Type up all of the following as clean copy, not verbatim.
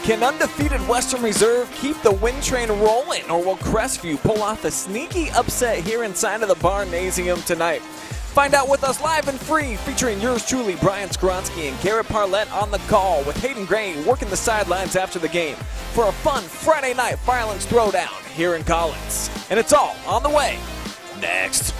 Can undefeated Western Reserve keep the win train rolling, or will Crestview pull off a sneaky upset here inside of the Barnasium tonight? Find out with us live and free, featuring yours truly, Brian Skowronski and Garret Parlett on the call, with Hayden Gray working the sidelines after the game for a fun Friday night Firelands throwdown here in Collins. And it's all on the way next.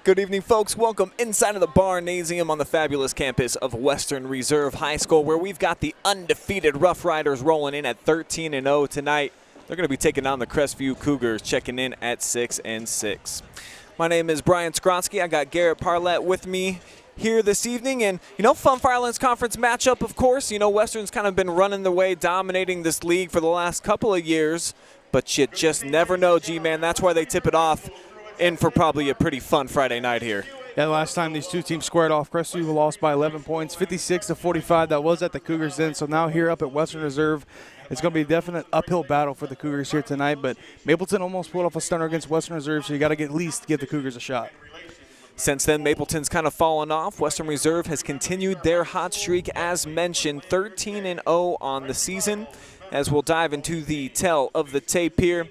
Good evening, folks. Welcome inside of the Barnasium on the fabulous campus of Western Reserve High School, where we've got the undefeated Rough Riders rolling in at 13-0 tonight. They're going to be taking on the Crestview Cougars, checking in at 6-6. My name is Brian Skowronski. I got Garret Parlett with me here this evening, and fun Firelands Conference matchup, of course. Western's kind of been running the way, dominating this league for the last couple of years, but you just never know, G-Man. That's why they tip it off in for probably a pretty fun Friday night here. Yeah, the last time these two teams squared off, Crestview lost by 11 points, 56-45. That was at the Cougars then. So now here up at Western Reserve, it's going to be a definite uphill battle for the Cougars here tonight. But Mapleton almost pulled off a stunner against Western Reserve, so you got to at least give the Cougars a shot. Since then, Mapleton's kind of fallen off. Western Reserve has continued their hot streak, as mentioned, 13-0 on the season. As we'll dive into the tell of the tape here,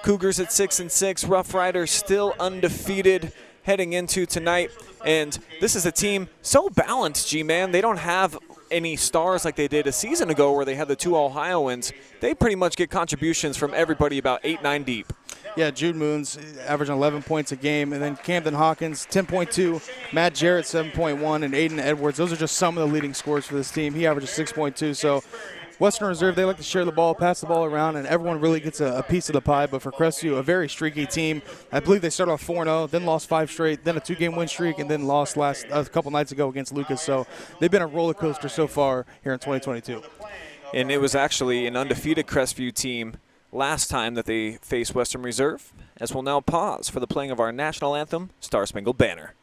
Cougars at 6-6, Rough Riders still undefeated heading into tonight. And this is a team so balanced, G-Man. They don't have any stars like they did a season ago where they had the two Ohioans. They pretty much get contributions from everybody about 8-9 deep. Yeah, Jude Moon's averaging 11 points a game, and then Camden Hawkins, 10.2, Matt Jarrett, 7.1, and Aiden Edwards. Those are just some of the leading scorers for this team. He averages 6.2, so Western Reserve, they like to share the ball, pass the ball around, and everyone really gets a piece of the pie. But for Crestview, a very streaky team. I believe they started off 4-0, then lost 5 straight, then a 2-game win streak, and then lost a couple nights ago against Lucas. So they've been a roller coaster so far here in 2022. And it was actually an undefeated Crestview team last time that they faced Western Reserve, as we'll now pause for the playing of our national anthem, Star Spangled Banner.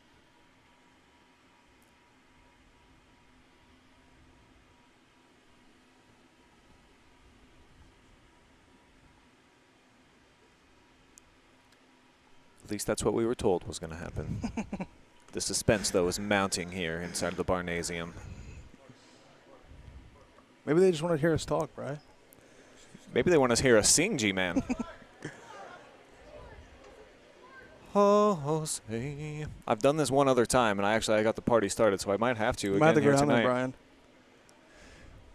At least that's what we were told was going to happen. The suspense, though, is mounting here inside of the Barnasium. Maybe they just want to hear us talk, Brian. Maybe they want to hear us sing, G-Man. Jose. I've done this one other time, and I got the party started, so I might have to again here tonight. Brian.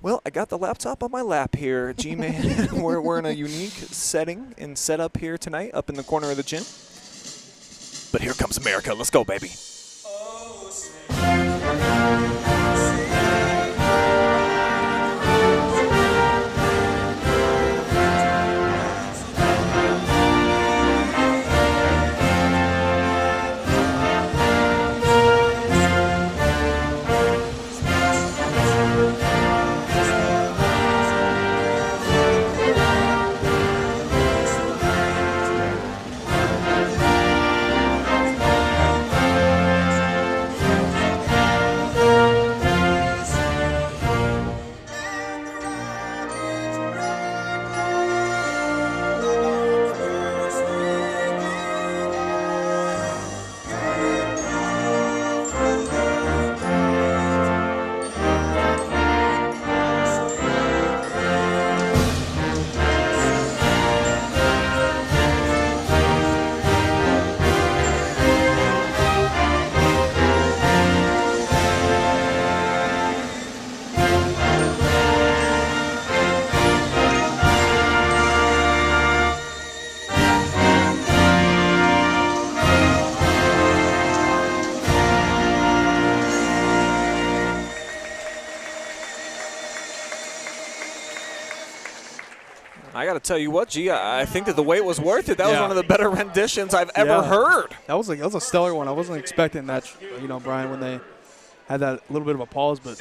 Well, I got the laptop on my lap here, G-Man. We're in a unique setting and setup here tonight, up in the corner of the gym. But here comes America. Let's go, baby. I got to tell you what, G, I think that the wait was worth it. That was one of the better renditions I've ever heard. That was a stellar one. I wasn't expecting that, Brian, when they had that little bit of a pause, but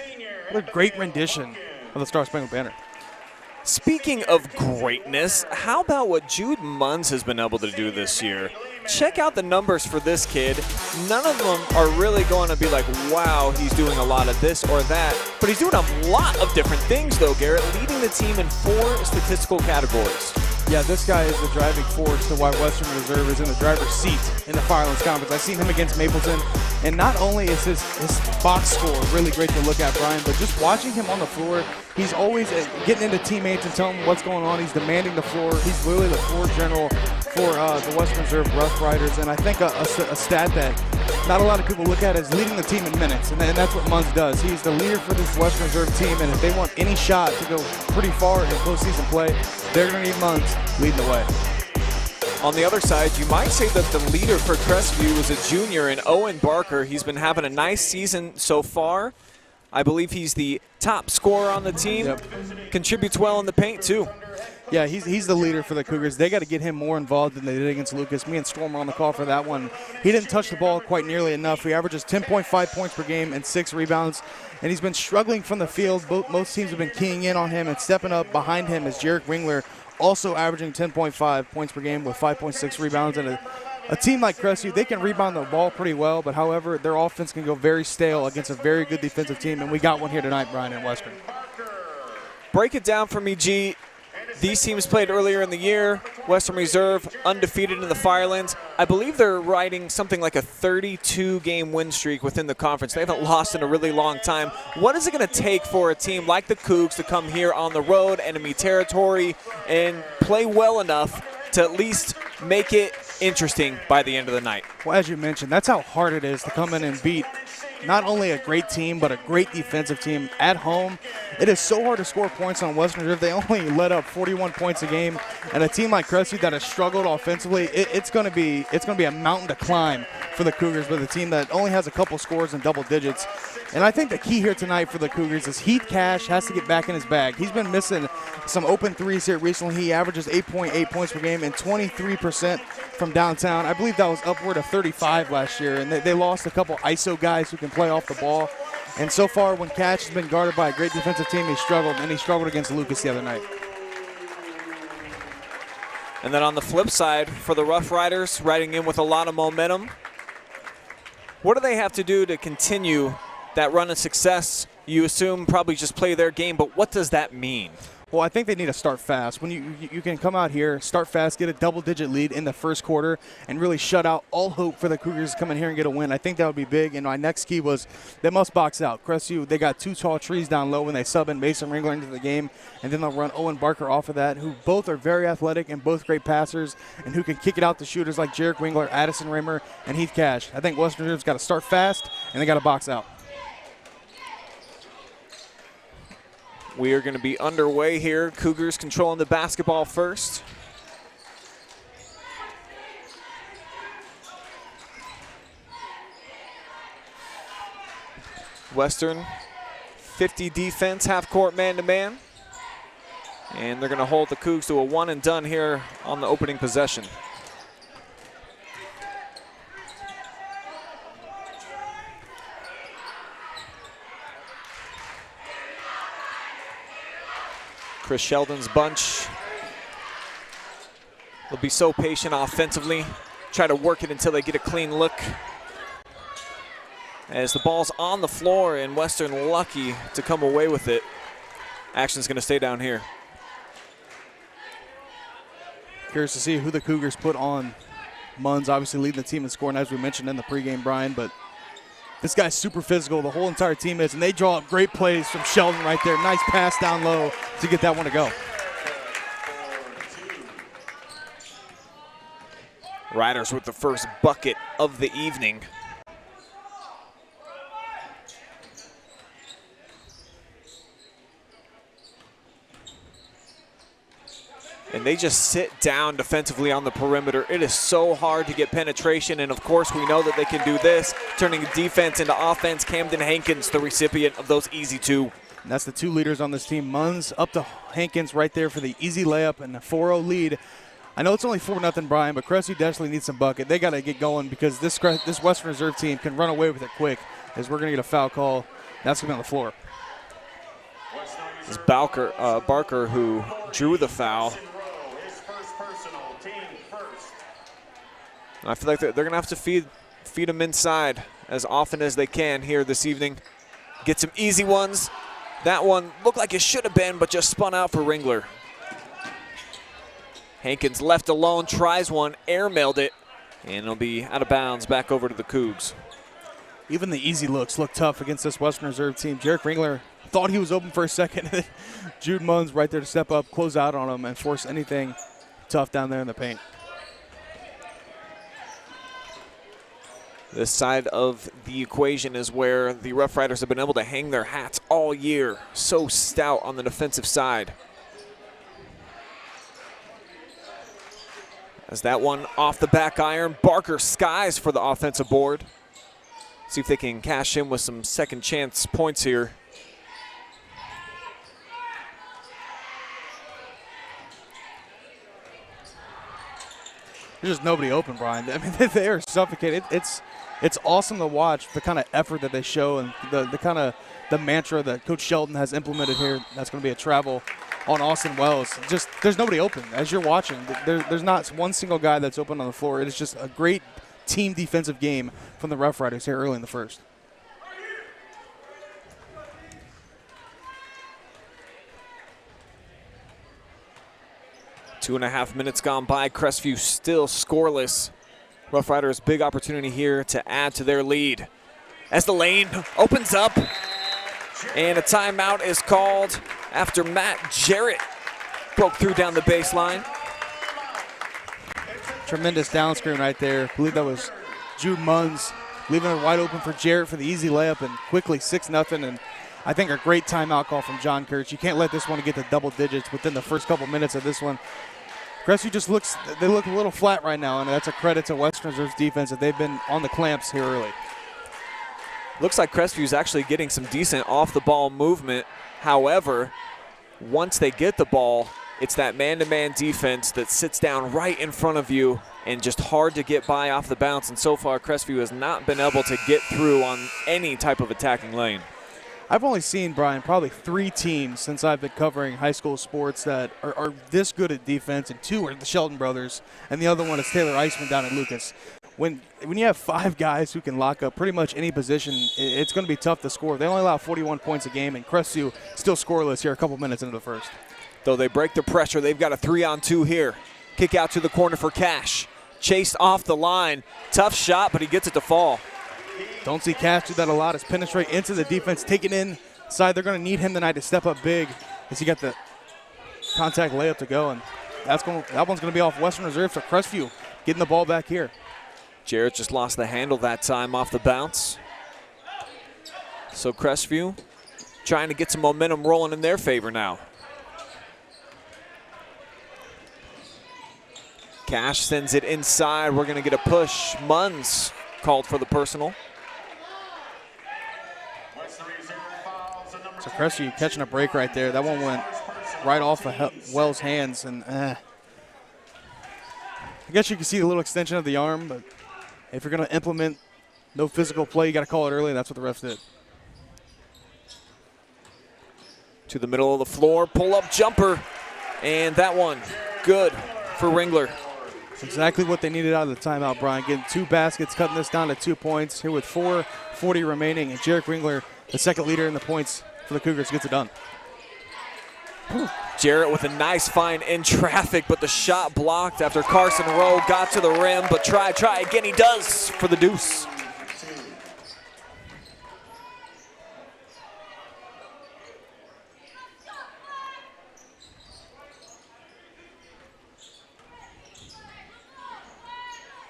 what a great rendition of the Star Spangled Banner. Speaking of greatness, how about what Jude Munns has been able to do this year? Check out the numbers for this kid. None of them are really going to be like, wow, he's doing a lot of this or that. But he's doing a lot of different things, though, Garrett, leading the team in 4 statistical categories. Yeah, this guy is the driving force to why Western Reserve is in the driver's seat in the Firelands Conference. I've seen him against Mapleton, and not only is his box score really great to look at, Brian, but just watching him on the floor, he's always getting into teammates and telling them what's going on. He's demanding the floor. He's literally the floor general for the Western Reserve Rough Riders, and I think a stat that not a lot of people look at is leading the team in minutes, and that's what Munns does. He's the leader for this Western Reserve team, and if they want any shot to go pretty far in postseason play, they're going to need Munns leading the way. On the other side, you might say that the leader for Crestview is a junior in Owen Barker. He's been having a nice season so far. I believe he's the top scorer on the team. Yep. Contributes well in the paint, too. Yeah, he's the leader for the Cougars. They got to get him more involved than they did against Lucas. Me and Storm were on the call for that one. He didn't touch the ball quite nearly enough. He averages 10.5 points per game and 6 rebounds, and he's been struggling from the field. Most teams have been keying in on him, and stepping up behind him is Jarek Wingler, also averaging 10.5 points per game with 5.6 rebounds. And a team like Crestview, they can rebound the ball pretty well, but however, their offense can go very stale against a very good defensive team, and we got one here tonight, Brian, in Western. Break it down for me, G. These teams played earlier in the year. Western Reserve undefeated in the Firelands. I believe they're riding something like a 32-game win streak within the conference. They haven't lost in a really long time. What is it going to take for a team like the Cougs to come here on the road, enemy territory, and play well enough to at least make it interesting by the end of the night? Well, as you mentioned, that's how hard it is to come in and beat not only a great team, but a great defensive team at home. It is so hard to score points on Western Reserve. They only let up 41 points a game, and a team like Crestview that has struggled offensively, it's going to be a mountain to climb for the Cougars, with a team that only has a couple scores in double digits. And I think the key here tonight for the Cougars is Heath Cash has to get back in his bag. He's been missing some open threes here recently. He averages 8.8 points per game and 23% from downtown. I believe that was upward of 35 last year, and they lost a couple ISO guys who can play off the ball. And so far, when Cash has been guarded by a great defensive team, he struggled, and he struggled against Lucas the other night. And then on the flip side, for the Rough Riders, riding in with a lot of momentum, what do they have to do to continue that run of success? You assume probably just play their game, but what does that mean? Well, I think they need to start fast. When you can come out here, start fast, get a double-digit lead in the first quarter, and really shut out all hope for the Cougars to come in here and get a win. I think that would be big. And my next key was they must box out. Crestview, they got 2 tall trees down low when they sub in Mason Ringler into the game, and then they'll run Owen Barker off of that, who both are very athletic and both great passers, and who can kick it out to shooters like Jarek Wingler, Addison Raymer, and Heath Cash. I think Western Reserve's got to start fast, and they got to box out. We are going to be underway here. Cougars controlling the basketball first. Western, 50 defense, half-court man-to-man. And they're going to hold the Cougs to a one-and-done here on the opening possession. Chris Sheldon's bunch will be so patient offensively, try to work it until they get a clean look. As the ball's on the floor and Western lucky to come away with it. Action's going to stay down here. Curious to see who the Cougars put on Munns, obviously leading the team in scoring, as we mentioned in the pregame, Brian, but this guy's super physical. The whole entire team is, and they draw up great plays from Sheldon right there. Nice pass down low to get that one to go. Riders with the first bucket of the evening. And they just sit down defensively on the perimeter. It is so hard to get penetration, and of course we know that they can do this, turning defense into offense. Camden Hankins, the recipient of those easy 2. And that's the two leaders on this team. Munns up to Hankins right there for the easy layup and a 4-0 lead. I know it's only 4-0, Brian, but Crestview definitely needs some bucket. They got to get going because this Western Reserve team can run away with it quick, as we're going to get a foul call. That's going to be on the floor. It's Barker who drew the foul. I feel like they're going to have to feed him inside as often as they can here this evening. Get some easy ones. That one looked like it should have been, but just spun out for Ringler. Hankins left alone, tries one, airmailed it, and it'll be out of bounds back over to the Cougs. Even the easy looks look tough against this Western Reserve team. Jarek Ringler thought he was open for a second. Jude Munns right there to step up, close out on him, and force anything tough down there in the paint. This side of the equation is where the Rough Riders have been able to hang their hats all year. So stout on the defensive side. As that one off the back iron, Barker skies for the offensive board. See if they can cash in with some second chance points here. There's just nobody open, Brian. I mean, they are suffocated. It's awesome to watch the kind of effort that they show and the kind of the mantra that Coach Shelton has implemented here. That's going to be a travel on Austin Wells. Just there's nobody open as you're watching. There's not one single guy that's open on the floor. It is just a great team defensive game from the Rough Riders here early in the first. Two and a half minutes gone by. Crestview still scoreless. Rough Riders big opportunity here to add to their lead. As the lane opens up, and a timeout is called after Matt Jarrett broke through down the baseline. Tremendous down screen right there. I believe that was Jude Munns leaving it wide open for Jarrett for the easy layup, and quickly 6-0. And I think a great timeout call from John Kurtz. You can't let this one get to double digits within the first couple minutes of this one. Crestview just look a little flat right now, and that's a credit to Western Reserve's defense that they've been on the clamps here early. Looks like Crestview's actually getting some decent off-the-ball movement. However, once they get the ball, it's that man-to-man defense that sits down right in front of you and just hard to get by off the bounce. And so far, Crestview has not been able to get through on any type of attacking lane. I've only seen, Brian, probably 3 teams since I've been covering high school sports that are this good at defense, and 2 are the Shelton brothers, and the other one is Taylor Eisman down at Lucas. When you have 5 guys who can lock up pretty much any position, it's going to be tough to score. They only allow 41 points a game, and Crestview still scoreless here a couple minutes into the first. Though they break the pressure, they've got a 3-on-2 here. Kick out to the corner for Cash. Chased off the line. Tough shot, but he gets it to fall. Don't see Cash do that a lot. It's penetrate into the defense, take it inside. They're going to need him tonight to step up big as he got the contact layup to go, and that one's going to be off Western Reserve, so Crestview getting the ball back here. Jarrett just lost the handle that time off the bounce. So Crestview trying to get some momentum rolling in their favor now. Cash sends it inside. We're going to get a push. Munns called for the personal. So Crestview catching a break right there. That one went right off of Wells' hands, and I guess you can see a little extension of the arm, but if you're going to implement no physical play, you got to call it early, and that's what the refs did. To the middle of the floor, pull-up jumper, and that one good for Ringler. That's exactly what they needed out of the timeout, Brian. Getting 2 baskets, cutting this down to 2 points here with 4:40 remaining, and Jarek Ringler, the second leader in the points for the Cougars, gets it done. Jarrett with a nice find in traffic, but the shot blocked after Carson Rowe got to the rim, but try again, he does for the deuce.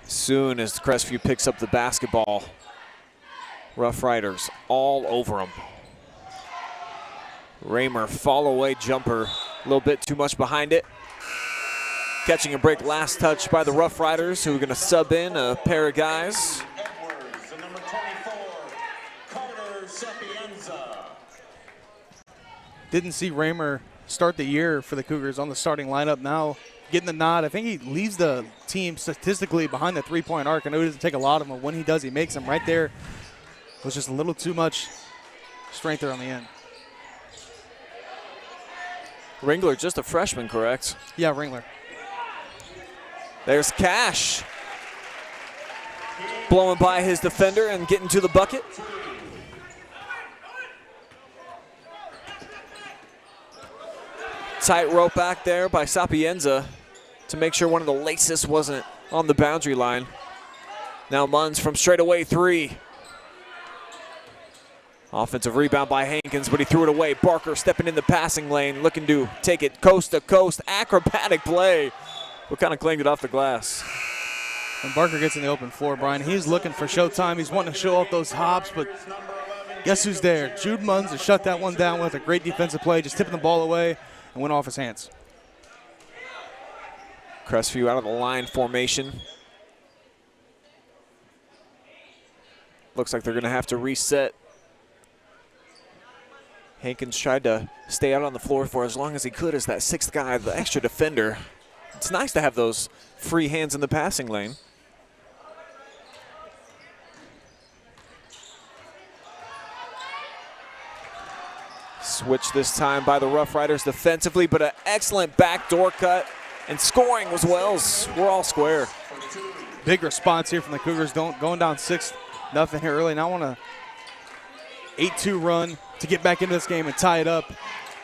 Soon as Crestview picks up the basketball, Rough Riders all over him. Raymer, fall away jumper, a little bit too much behind it. Catching a break, last touch by the Rough Riders, who are going to sub in a pair of guys. didn't see Raymer start the year for the Cougars on the starting lineup. Now getting the nod. I think he leaves the team statistically behind the three-point arc. I know he doesn't take a lot of them, but when he does, he makes them right there. It was just a little too much strength there on the end. Ringler, just a freshman, correct? Yeah, Ringler. There's Cash. Blowing by his defender and getting to the bucket. Tight rope back there by Sapienza to make sure one of the laces wasn't on the boundary line. Now Munns from straight away 3. Offensive rebound by Hankins, but he threw it away. Barker stepping in the passing lane, looking to take it coast to coast. Acrobatic play, but kind of clanged it off the glass. When Barker gets in the open floor, Brian, he's looking for showtime. He's wanting to show off those hops, but guess who's there? Jude Munns has shut that one down with a great defensive play, just tipping the ball away and went off his hands. Crestview out of the line formation. Looks like they're going to have to reset. Hankins tried to stay out on the floor for as long as he could as that 6th guy, the extra defender. It's nice to have those free hands in the passing lane. Switch this time by the Rough Riders defensively, but an excellent backdoor cut and scoring was Wells. We're all square. Big response here from the Cougars, going down 6-0 here early. Now want a 8-2 run to get back into this game and tie it up.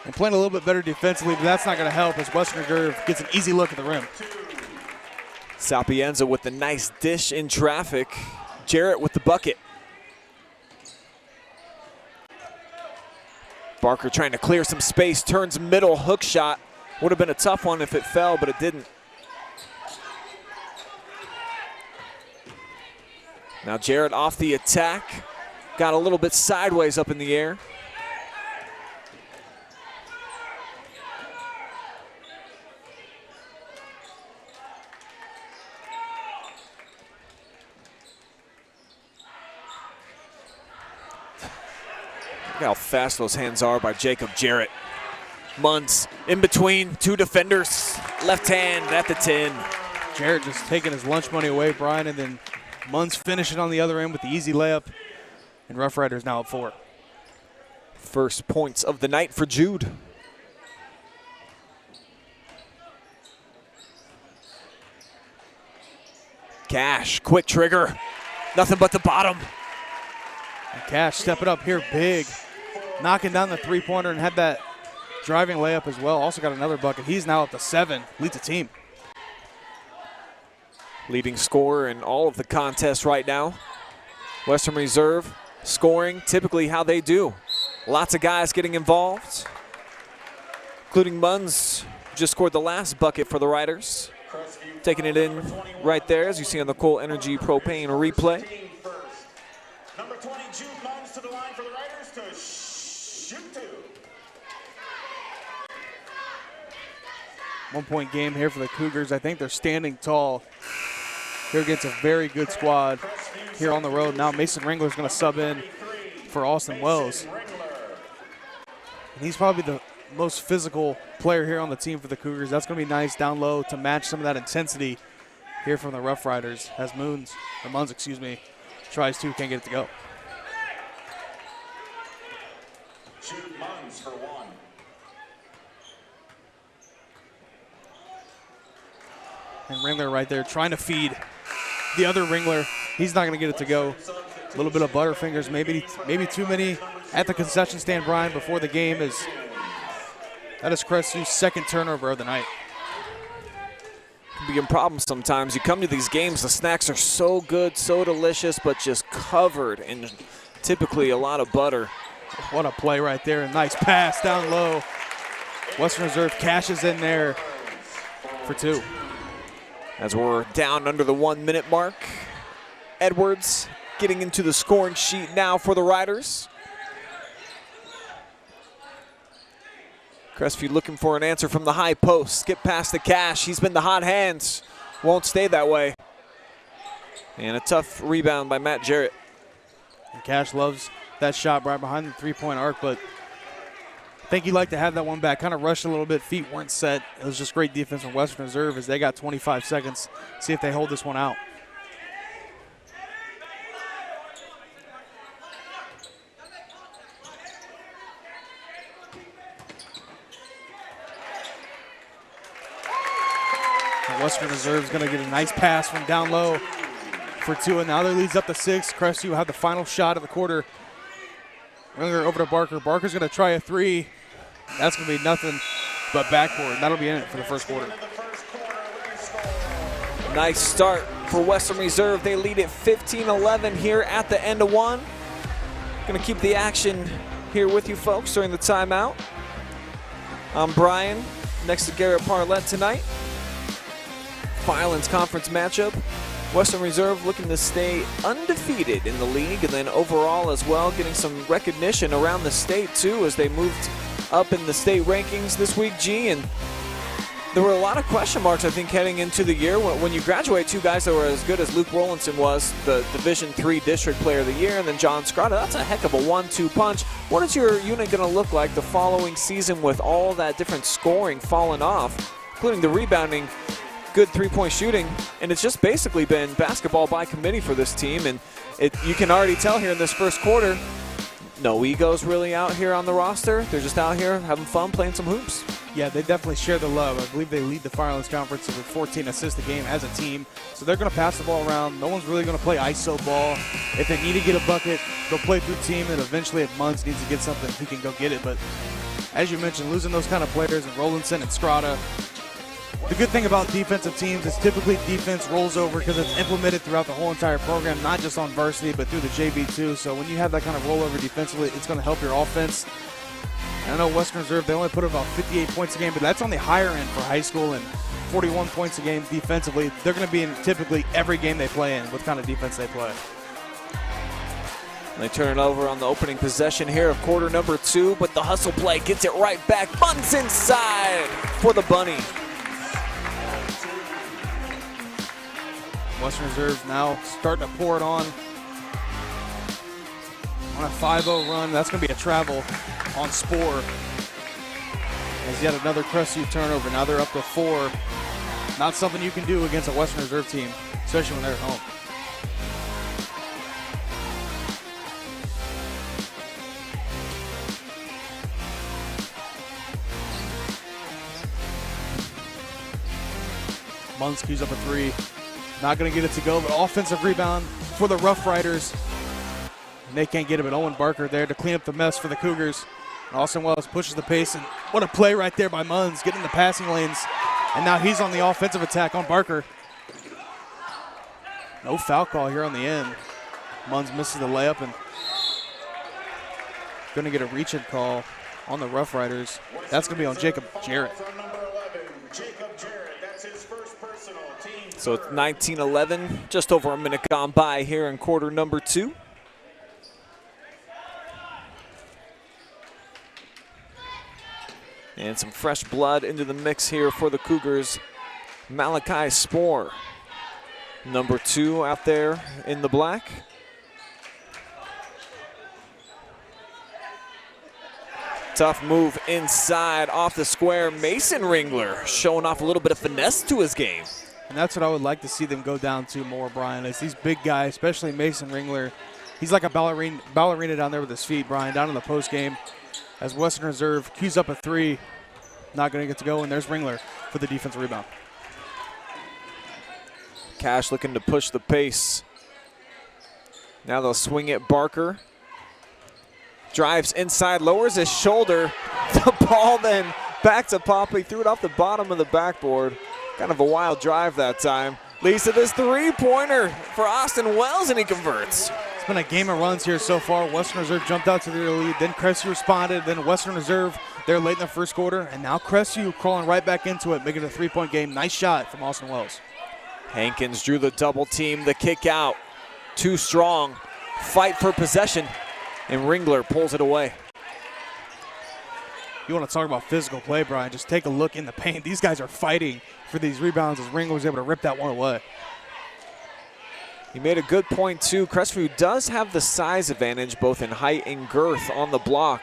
And playing a little bit better defensively, but that's not going to help as Western Reserve gets an easy look at the rim. Sapienza with the nice dish in traffic. Garret with the bucket. Barker trying to clear some space, turns middle, hook shot. Would have been a tough one if it fell, but it didn't. Now Garret off the attack. Got a little bit sideways up in the air. Look how fast those hands are by Jacob Garret. Munns in between 2 defenders. Left hand at the 10. Garret just taking his lunch money away, Brian, and then Munns finishing on the other end with the easy layup. And Rough Riders now at 4. First points of the night for Jude. Cash, quick trigger. Nothing but the bottom. And Cash stepping up here big. Knocking down the three-pointer and had that driving layup as well. Also got another bucket. He's now up to 7. Leads the team. Leading scorer in all of the contests right now. Western Reserve scoring typically how they do. Lots of guys getting involved, including Munns, just scored the last bucket for the Riders. Taking it in right there, as you see on the Cole Energy Propane replay. Number 20, Jude Munns to the line for the Riders to shoot 2. 1-point game here for the Cougars. I think they're standing tall here against a very good squad here on the road. Now Mason Ringler's going to sub in for Austin Wells. And he's probably the most physical player here on the team for the Cougars. That's going to be nice down low to match some of that intensity here from the Rough Riders as Munns, tries to, can't get it to go. Jude Munns for 1. And Ringler right there trying to feed the other Ringler. He's not going to get it to go. A little bit of butterfingers, maybe too many at the concession stand, Brian, before the game. That is Crestview's 2nd turnover of the night. Can be a problem sometimes. You come to these games, the snacks are so good, so delicious, but just covered in typically a lot of butter. What a play right there. A nice pass down low. Western Reserve cashes in there for 2. As we're down under the 1-minute mark, Edwards getting into the scoring sheet now for the Riders. Crestview looking for an answer from the high post. Skip past the Cash. He's been the hot hands. Won't stay that way. And a tough rebound by Matt Garret. And Cash loves that shot right behind the three-point arc, but think he liked to have that one back. Kind of rushed a little bit. Feet weren't set. It was just great defense from Western Reserve as they got 25 seconds. See if they hold this one out. Western Reserve is going to get a nice pass from down low for 2, and now their lead's up to 6. Crestview will have the final shot of the quarter. Ringler over to Barker. Barker's going to try a 3. That's going to be nothing but backboard. That'll be in it for the first quarter. Nice start for Western Reserve. They lead at 15-11 here at the end of 1. Going to keep the action here with you folks during the timeout. I'm Brian, next to Garret Parlett tonight. Firelands conference matchup. Western Reserve looking to stay undefeated in the league, and then overall as well, getting some recognition around the state too as they moved up in the state rankings this week, G. And there were a lot of question marks, I think, heading into the year. When you graduate 2 guys that were as good as Luke Rollinson was, the Division III District Player of the Year, and then John Scrotta, that's a heck of a 1-2 punch. What is your unit going to look like the following season with all that different scoring falling off, including the rebounding, good 3-point shooting, and it's just basically been basketball by committee for this team, and you can already tell here in this first quarter, no egos really out here on the roster. They're just out here having fun, playing some hoops. Yeah, they definitely share the love. I believe they lead the Firelands Conference with 14 assists a game as a team, so they're going to pass the ball around. No one's really going to play ISO ball. If they need to get a bucket, they'll play through team, and eventually if Munns needs to get something, he can go get it. But as you mentioned, losing those kind of players, and Rollinson and Scrotta, the good thing about defensive teams is typically defense rolls over because it's implemented throughout the whole entire program, not just on varsity, but through the JV too. So when you have that kind of rollover defensively, it's going to help your offense. I know Western Reserve, they only put about 58 points a game, but that's on the higher end for high school, and 41 points a game defensively. They're going to be in typically every game they play in, what kind of defense they play. They turn it over on the opening possession here of quarter number 2, but the hustle play gets it right back. Munns inside for the Bunny. Western Reserve now starting to pour it on a 5-0 run. That's going to be a travel on Spore. As yet another Crestview turnover. Now they're up to 4. Not something you can do against a Western Reserve team, especially when they're at home. Munns keys up a 3. Not going to get it to go, but offensive rebound for the Rough Riders. And they can't get it, but Owen Barker there to clean up the mess for the Cougars. And Austin Wells pushes the pace, and what a play right there by Munns, getting in the passing lanes. And now he's on the offensive attack on Barker. No foul call here on the end. Munns misses the layup and going to get a reach-in call on the Rough Riders. That's going to be on Jacob Jarrett. So it's 19-11, just over a minute gone by here in quarter number 2. And some fresh blood into the mix here for the Cougars. Malachi Spore, number 2 out there in the black. Tough move inside off the square. Mason Ringler showing off a little bit of finesse to his game. And that's what I would like to see them go down to more, Brian, is these big guys, especially Mason Ringler. He's like a ballerina down there with his feet, Brian, down in the post game. As Western Reserve cues up a 3, not going to get to go, and there's Ringler for the defensive rebound. Cash looking to push the pace. Now they'll swing it. Barker drives inside, lowers his shoulder. The ball then back to Poppy, threw it off the bottom of the backboard. Kind of a wild drive that time. Leads to this 3-pointer for Austin Wells, and he converts. It's been a game of runs here so far. Western Reserve jumped out to their lead, then Crestview responded, then Western Reserve there late in the first quarter, and now Crestview crawling right back into it, making it a 3-point game. Nice shot from Austin Wells. Hankins drew the double team, the kick out. Too strong. Fight for possession, and Ringler pulls it away. You want to talk about physical play, Brian, just take a look in the paint. These guys are fighting for these rebounds as Ringler was able to rip that one away. He made a good point too. Crestview does have the size advantage both in height and girth on the block.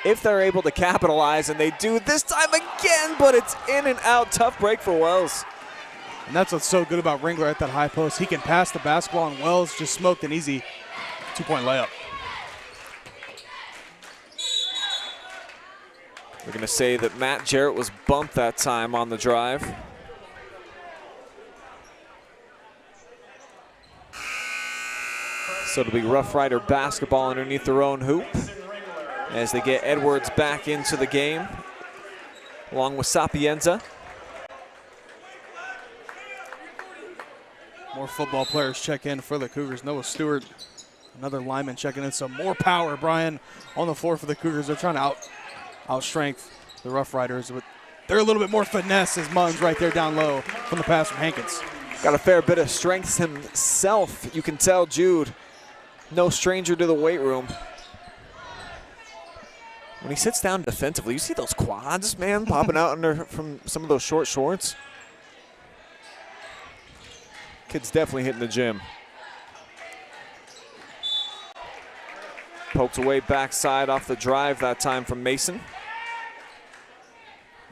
if they're able to capitalize, and they do this time again, but it's in and out. Tough break for Wells. And that's what's so good about Ringler at that high post. He can pass the basketball, and Wells just smoked an easy two-point layup. We're going to say that Matt Jarrett was bumped that time on the drive. So it'll be Rough Rider basketball underneath their own hoop as they get Edwards back into the game, along with Sapienza. More football players check in for the Cougars. Noah Stewart, another lineman checking in. So more power, Brian, on the floor for the Cougars. They're trying to outstrength the Rough Riders, but they're a little bit more finesse as Munns right there down low from the pass from Hankins. Got a fair bit of strength himself. You can tell Jude, no stranger to the weight room. When he sits down defensively, you see those quads, man, popping out under from some of those short shorts. Kid's definitely hitting the gym. Poked away backside off the drive that time from Mason.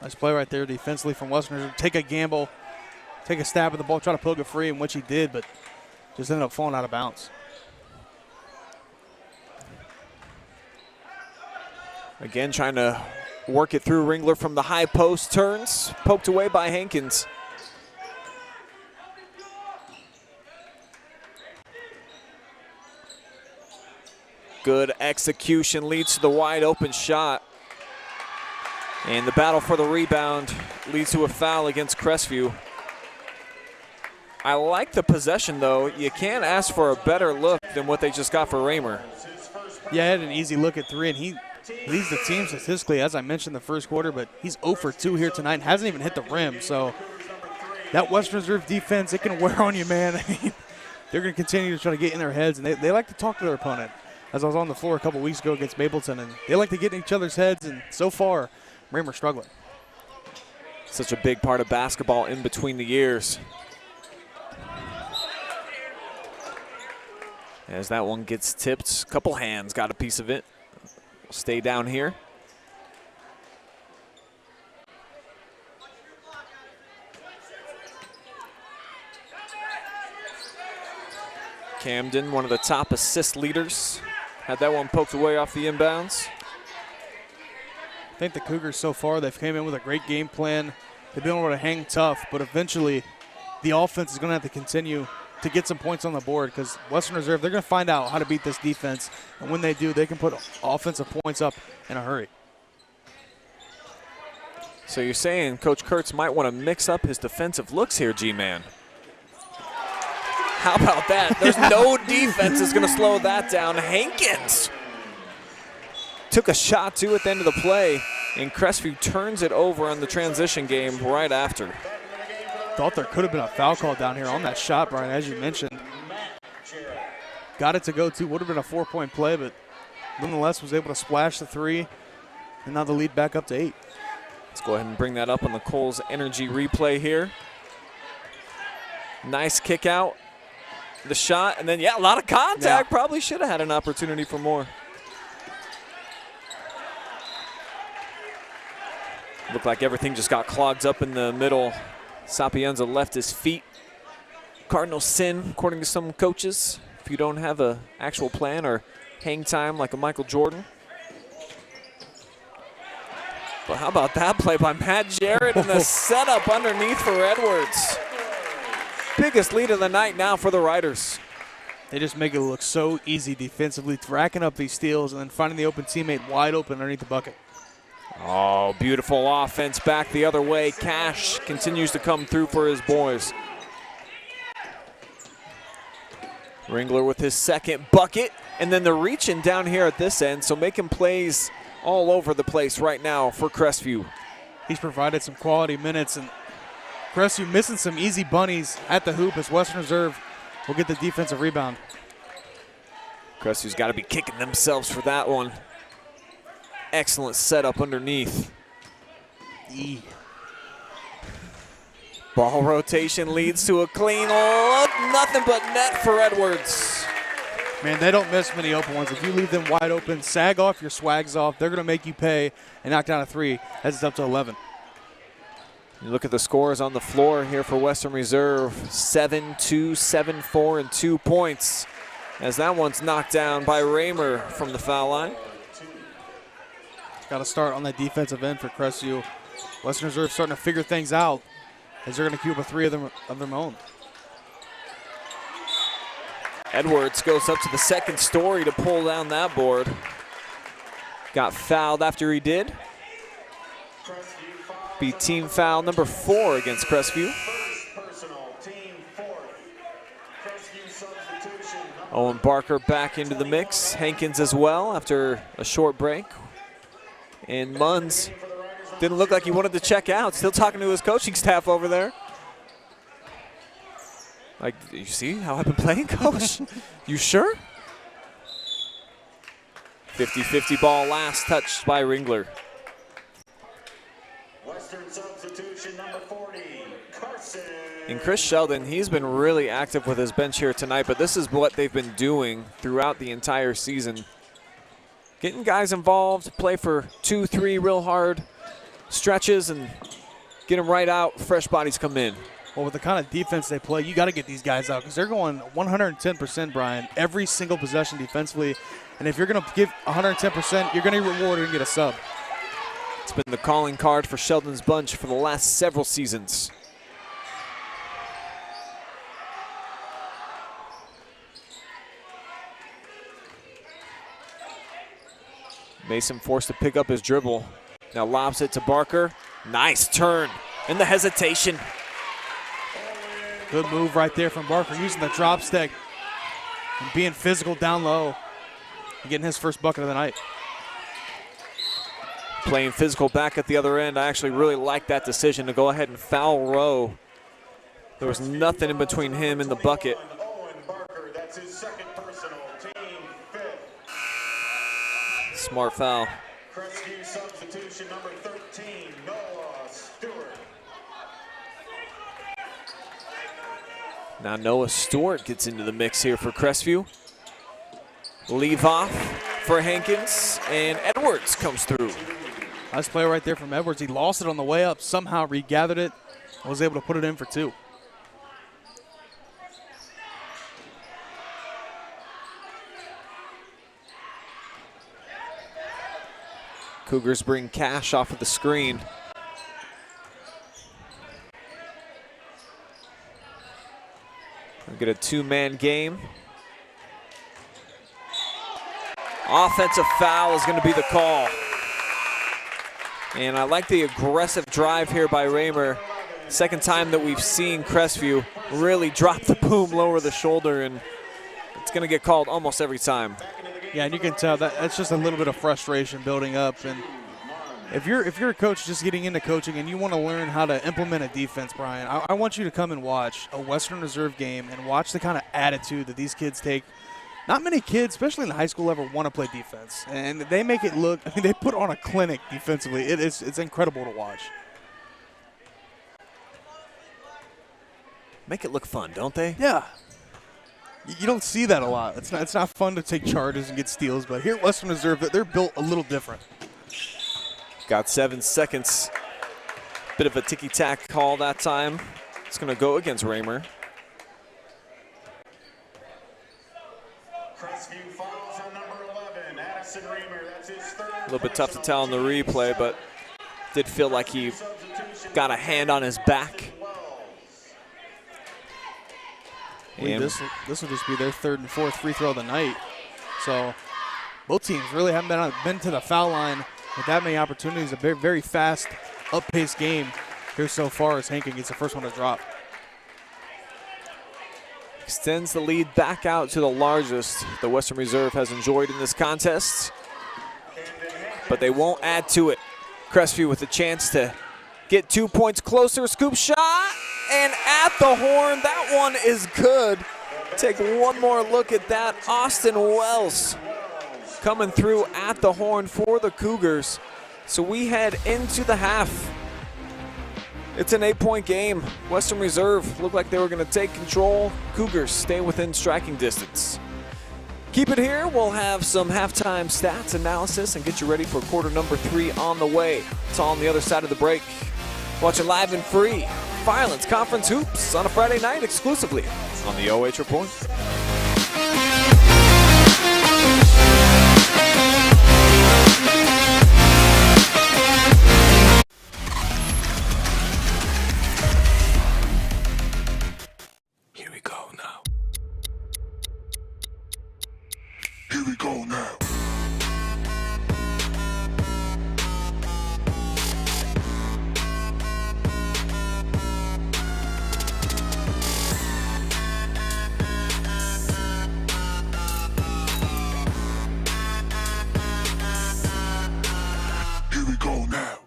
Nice play right there defensively from Western. Take a gamble, take a stab at the ball, try to poke it free, in which he did, but just ended up falling out of bounds. Again, trying to work it through. Ringler from the high post turns, poked away by Hankins. Good execution leads to the wide open shot. And the battle for the rebound leads to a foul against Crestview. I like the possession, though. You can't ask for a better look than what they just got for Raymer. Yeah, he had an easy look at three, and he leads the team statistically, as I mentioned, the first quarter, but he's 0 for 2 here tonight and hasn't even hit the rim. So that Western Reserve defense, it can wear on you, man. I mean, they're going to continue to try to get in their heads, and they like to talk to their opponent. As I was on the floor a couple weeks ago against Mapleton, and they like to get in each other's heads, and so far, Raymer's struggling. Such a big part of basketball in between the years. As that one gets tipped, a couple hands got a piece of it. Stay down here. Camden, one of the top assist leaders, had that one poked away off the inbounds. I think the Cougars so far, they've came in with a great game plan. They've been able to hang tough, but eventually the offense is going to have to continue to get some points on the board because Western Reserve, they're going to find out how to beat this defense. And when they do, they can put offensive points up in a hurry. So you're saying Coach Kurtz might want to mix up his defensive looks here, G-Man. How about that? There's no defense is going to slow that down. Hankins took a shot, too, at the end of the play, and Crestview turns it over on the transition game right after. Thought there could have been a foul call down here on that shot, Brian, as you mentioned. Got it to go to, would have been a 4-point play, but nonetheless was able to splash the three, and now the lead back up to 8. Let's go ahead and bring that up on the Kohl's Energy replay here. Nice kick out. The shot, and then, yeah, a lot of contact. Yeah. Probably should have had an opportunity for more. Looked like everything just got clogged up in the middle. Sapienza left his feet. Cardinal sin, according to some coaches, if you don't have an actual plan or hang time like a Michael Jordan. But how about that play by Matt Jarrett and the setup underneath for Edwards. Biggest lead of the night now for the Riders. They just make it look so easy defensively, racking up these steals and then finding the open teammate wide open underneath the bucket. Oh, beautiful offense back the other way. Cash continues to come through for his boys. Ringler with his second bucket, and then the reaching down here at this end, so making plays all over the place right now for Crestview. He's provided some quality minutes, and Crestview missing some easy bunnies at the hoop as Western Reserve will get the defensive rebound. Crestview's got to be kicking themselves for that one. Excellent setup underneath. Ball rotation leads to a clean look. Nothing but net for Edwards. Man, they don't miss many open ones. If you leave them wide open, sag off, your swag's off. They're going to make you pay and knock down a 3. That's up to 11. You look at the scores on the floor here for Western Reserve. 7-2, 7-4, and 2 points. As that one's knocked down by Raymer from the foul line. Got to start on that defensive end for Crestview. Western Reserve starting to figure things out as they're going to cube a 3 of their own. Edwards goes up to the second story to pull down that board. Got fouled after he did. Be team foul number 4 against Crestview. Owen Barker back into the mix. Hankins as well after a short break. And Munns didn't look like he wanted to check out. Still talking to his coaching staff over there. Like, you see how I've been playing, coach? You sure? 50-50 ball, last touched by Ringler. Western substitution number 40, Carson. And Chris Sheldon, he's been really active with his bench here tonight, but this is what they've been doing throughout the entire season. Getting guys involved, play for 2-3 real hard stretches, and get them right out. Fresh bodies come in. Well, with the kind of defense they play, you got to get these guys out because they're going 110%, Brian, every single possession defensively. And if you're going to give 110%, you're going to be rewarded and get a sub. It's been the calling card for Sheldon's bunch for the last several seasons. Mason forced to pick up his dribble. Now lobs it to Barker. Nice turn and the hesitation. Good move right there from Barker, using the drop stick and being physical down low and getting his first bucket of the night. Playing physical back at the other end. I actually really like that decision to go ahead and foul Rowe. There was nothing in between him and the bucket. Owen Barker, that's his second personal, team 5th. Smart foul. Crestview substitution number 13, Noah Stewart. Now Noah Stewart gets into the mix here for Crestview. Leave off for Hankins, and Edwards comes through. Nice play right there from Edwards. He lost it on the way up, somehow regathered it, and was able to put it in for 2. Cougars bring Cash off of the screen. We'll get a 2-man game. Offensive foul is going to be the call. And I like the aggressive drive here by Raymer. Second time that we've seen Crestview really drop the boom, lower the shoulder, and it's going to get called almost every time. Yeah, and you can tell that's just a little bit of frustration building up. And if you're a coach just getting into coaching and you want to learn how to implement a defense, Brian, I want you to come and watch a Western Reserve game and watch the kind of attitude that these kids take. Not many kids, especially in the high school level, want to play defense. And they make it look, I mean, they put on a clinic defensively. It's incredible to watch. Make it look fun, don't they? Yeah. You don't see that a lot. It's not fun to take charges and get steals, but here at Western Reserve, they're built a little different. Got 7 seconds. Bit of a ticky-tack call that time. It's going to go against Raymer. Crestview fouls on number 11, Addison Raymer. That's his 3rd. A little bit tough to tell in the replay, but did feel like he got a hand on his back. And this will just be their 3rd and 4th free throw of the night. So both teams really haven't been to the foul line with that many opportunities. A very, very fast, up-paced game here so far as Hankin gets the first one to drop. Extends the lead back out to the largest the Western Reserve has enjoyed in this contest. But they won't add to it. Crestview with a chance to get 2 points closer. Scoop shot, and at the horn. That one is good. Take one more look at that. Austin Wells coming through at the horn for the Cougars. So we head into the half. It's an 8-point game. Western Reserve looked like they were going to take control. Cougars stay within striking distance. Keep it here. We'll have some halftime stats analysis and get you ready for quarter number 3 on the way. It's all on the other side of the break. Watching live and free. Firelands Conference Hoops on a Friday night exclusively on the OH Report. Here we go now. Here we go now. Here we go now.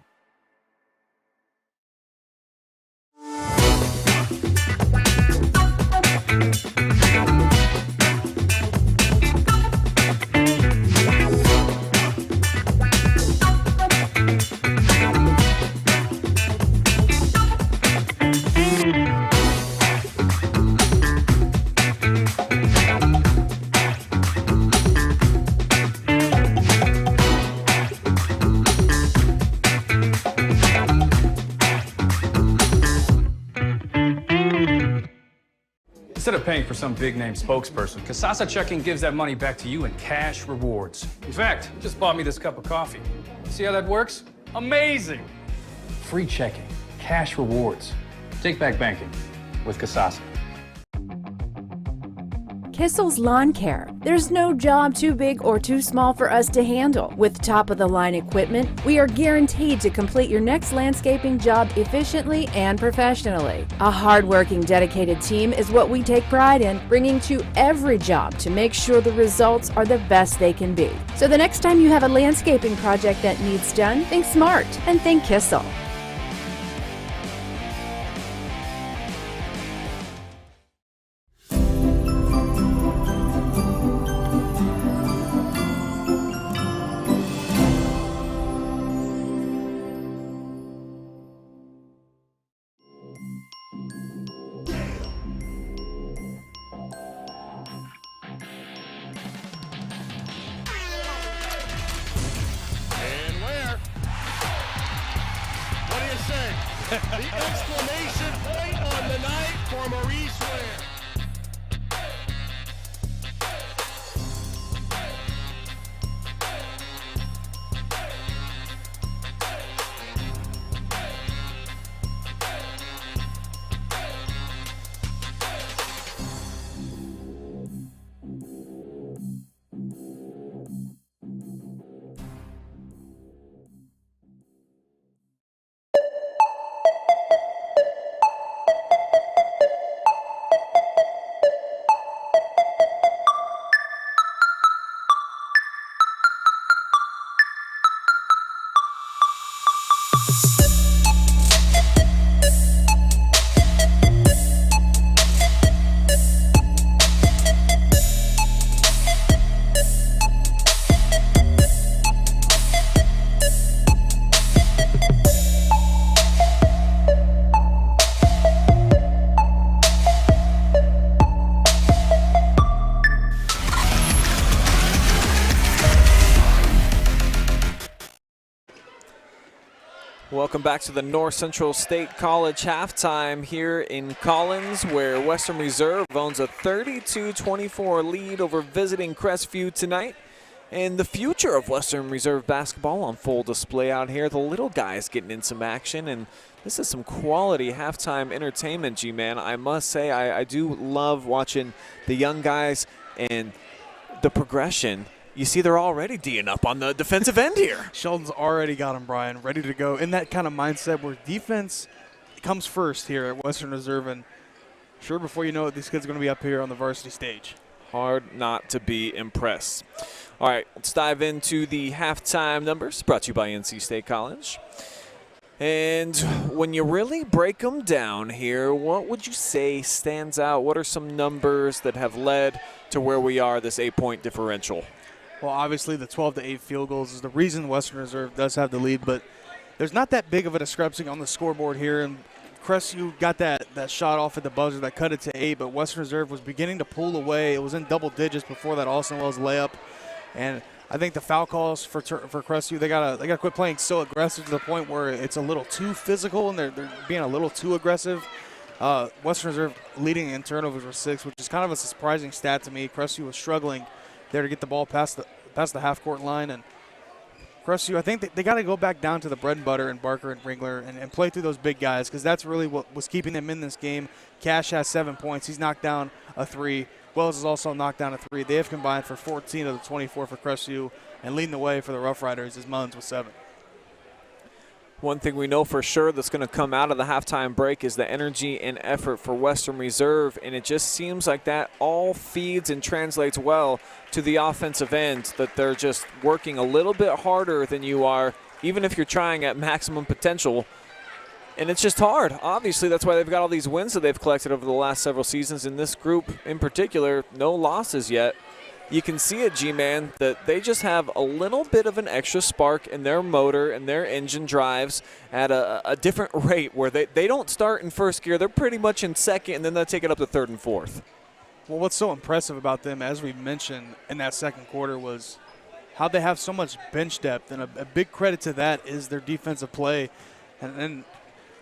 Instead of paying for some big-name spokesperson, Kasasa Checking gives that money back to you in cash rewards. In fact, you just bought me this cup of coffee. See how that works? Amazing! Free checking, cash rewards. Take back banking with Kasasa. Kissel's Lawn Care. There's no job too big or too small for us to handle. With top-of-the-line equipment, we are guaranteed to complete your next landscaping job efficiently and professionally. A hard-working, dedicated team is what we take pride in, bringing to every job to make sure the results are the best they can be. So the next time you have a landscaping project that needs done, think smart and think Kissel. The exclamation point on the night for Maurice Ware. Welcome back to the North Central State College halftime here in Collins, where Western Reserve owns a 32-24 lead over visiting Crestview tonight. And the future of Western Reserve basketball on full display out here. The little guys getting in some action, and this is some quality halftime entertainment, G-Man. I must say, I do love watching the young guys and the progression. You see they're already D'ing up on the defensive end here. Sheldon's already got him, Brian, ready to go in that kind of mindset where defense comes first here at Western Reserve. And sure, before you know it, these kids are going to be up here on the varsity stage. Hard not to be impressed. All right, let's dive into the halftime numbers brought to you by NC State College. And when you really break them down here, what would you say stands out? What are some numbers that have led to where we are, this 8-point differential? Well, obviously the 12-8 field goals is the reason Western Reserve does have the lead, but there's not that big of a discrepancy on the scoreboard here. And Crestview got that shot off at the buzzer that cut it to 8, but Western Reserve was beginning to pull away. It was in double digits before that Austin Wells layup. And I think the foul calls for Crestview, they gotta quit playing so aggressive to the point where it's a little too physical and they're being a little too aggressive. Western Reserve leading in turnovers with 6, which is kind of a surprising stat to me. Crestview was struggling there to get the ball past the half-court line, and Crestview, I think they got to go back down to the bread and butter and Barker and Ringler and play through those big guys, because that's really what was keeping them in this game. Cash has 7 points. He's knocked down a 3. Wells has also knocked down a 3. They have combined for 14 of the 24 for Crestview, and leading the way for the Rough Riders is Mullins with 7. One thing we know for sure that's going to come out of the halftime break is the energy and effort for Western Reserve, and it just seems like that all feeds and translates well to the offensive end, that they're just working a little bit harder than you are, even if you're trying at maximum potential. And it's just hard. Obviously, that's why they've got all these wins that they've collected over the last several seasons. In this group in particular, no losses yet. You can see it, G-Man, that they just have a little bit of an extra spark in their motor and their engine drives at a different rate, where they don't start in first gear. They're pretty much in second, and then they'll take it up to third and fourth. Well, what's so impressive about them, as we mentioned in that second quarter, was how they have so much bench depth, and a big credit to that is their defensive play. And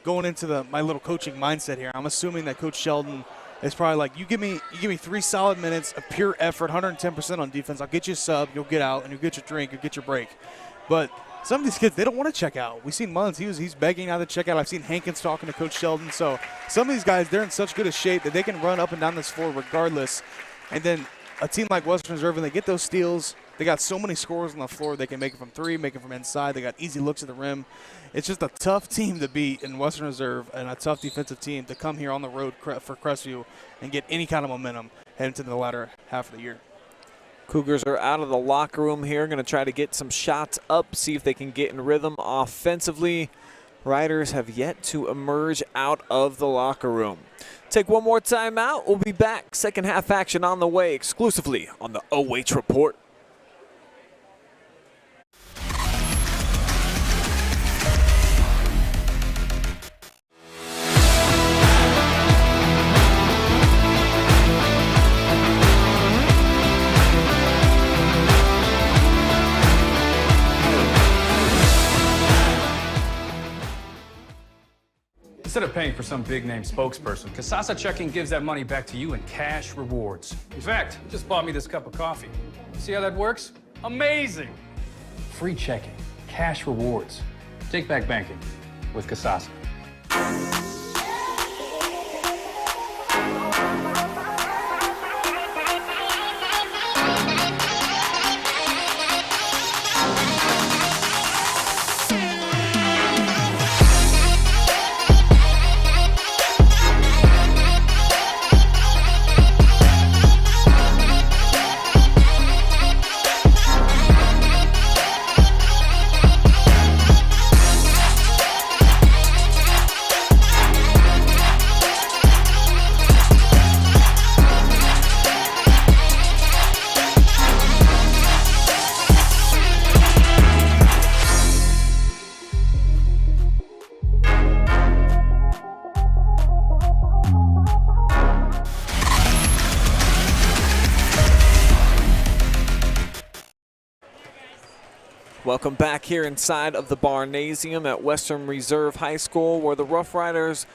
going into my little coaching mindset here, I'm assuming that Coach Sheldon is probably like, you give me 3 solid minutes of pure effort, 110% on defense. I'll get you a sub, you'll get out, and you'll get your drink, you'll get your break. But some of these kids, they don't want to check out. We've seen Mullins, he's begging out to check out. I've seen Hankins talking to Coach Sheldon. So some of these guys, they're in such good a shape that they can run up and down this floor regardless. And then a team like Western Reserve, when they get those steals, they got so many scorers on the floor. They can make it from 3, make it from inside. They got easy looks at the rim. It's just a tough team to beat in Western Reserve, and a tough defensive team to come here on the road for Crestview and get any kind of momentum heading to the latter half of the year. Cougars are out of the locker room here, going to try to get some shots up, see if they can get in rhythm offensively. Riders have yet to emerge out of the locker room. Take one more time out. We'll be back. Second half action on the way, exclusively on the OH Report. Instead of paying for some big-name spokesperson, Kasasa Checking gives that money back to you in cash rewards. In fact, you just bought me this cup of coffee. See how that works? Amazing! Free checking, cash rewards. Take back banking with Kasasa. Welcome back here inside of the Barnasium at Western Reserve High School, where the Rough Riders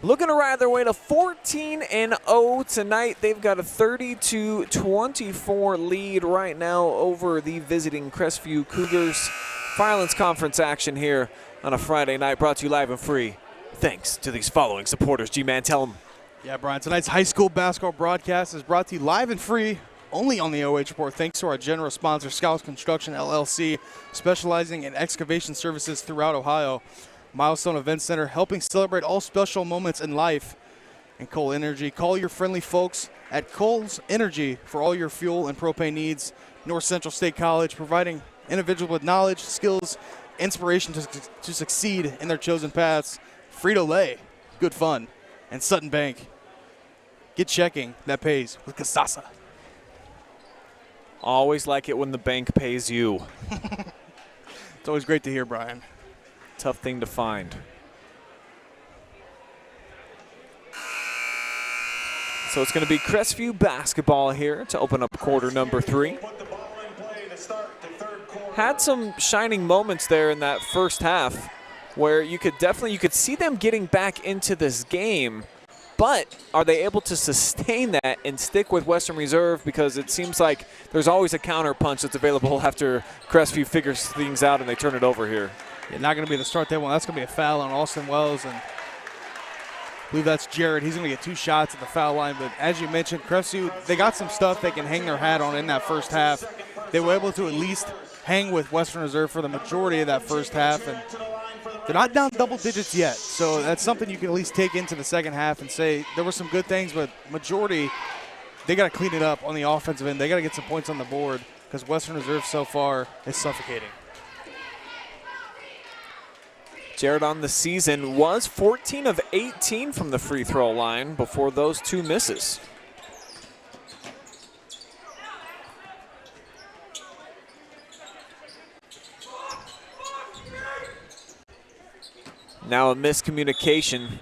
looking to ride their way to 14-0 tonight. They've got a 30-24 lead right now over the visiting Crestview Cougars. Firelands Conference action here on a Friday night, brought to you live and free. Thanks to these following supporters. G-Man, tell them. Yeah, Brian, tonight's high school basketball broadcast is brought to you live and free only on the OH Report, thanks to our general sponsor, Construction LLC, specializing in excavation services throughout Ohio. Milestone Event Center, helping celebrate all special moments in life. And Cole Energy, call your friendly folks at Cole's Energy for all your fuel and propane needs. North Central State College, providing individuals with knowledge, skills, inspiration to succeed in their chosen paths. Frito Lay, good fun. And Sutton Bank, get checking that pays with Kasasa. Always like it when the bank pays you. It's always great to hear, Brian. Tough thing to find. So it's going to be Crestview basketball here to open up quarter number 3. Had some shining moments there in that first half where you could see them getting back into this game, but are they able to sustain that and stick with Western Reserve? Because it seems like there's always a counter punch that's available after Crestview figures things out and they turn it over here. Yeah, not going to be the start that one. That's going to be a foul on Austin Wells, and I believe that's Garret. He's going to get 2 shots at the foul line. But as you mentioned, Crestview, they got some stuff they can hang their hat on in that first half. They were able to at least hang with Western Reserve for the majority of that first half, and they're not down double digits yet. So that's something you can at least take into the second half and say there were some good things, but majority, they got to clean it up on the offensive end. They got to get some points on the board because Western Reserve so far is suffocating. Garret on the season was 14 of 18 from the free throw line before those 2 misses. Now a miscommunication.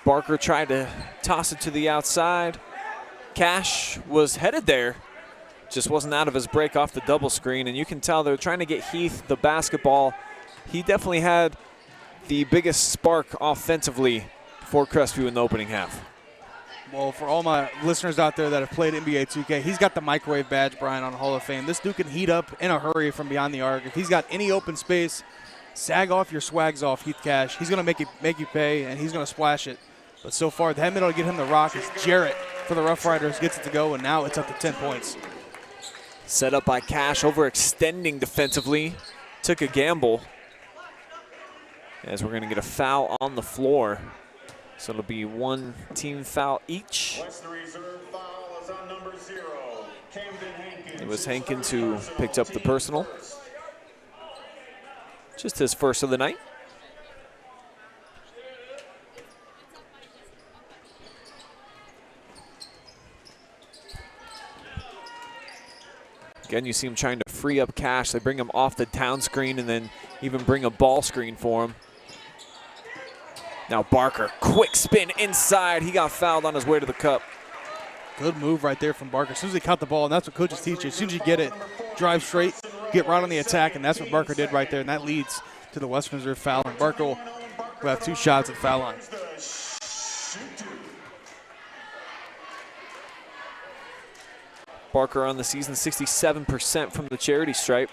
Barker tried to toss it to the outside. Cash was headed there, just wasn't out of his break off the double screen, and you can tell they're trying to get Heath the basketball. He definitely had the biggest spark offensively for Crestview in the opening half. Well, for all my listeners out there that have played NBA 2K, he's got the microwave badge, Brian, on Hall of Fame. This dude can heat up in a hurry from beyond the arc. If he's got any open space, sag off your swags off, Heath Cash. He's going to make you pay, and he's going to splash it. But so far, the head middle to get him the rock is Garret for the Rough Riders. Gets it to go, and now it's up to 10 points. Set up by Cash, overextending defensively. Took a gamble, as we're going to get a foul on the floor. So it'll be 1 team foul each. It was Hankins who picked up the personal. Just his first of the night. Again, you see him trying to free up Cash. They bring him off the down screen and then even bring a ball screen for him. Now Barker, quick spin inside. He got fouled on his way to the cup. Good move right there from Barker. As soon as he caught the ball, and that's what coaches teach you. As soon as you get it, drive straight, get right on the attack, and that's what Barker did right there, and that leads to the Western Reserve foul. And Barker will have 2 shots at the foul line. Barker on the season, 67% from the charity stripe.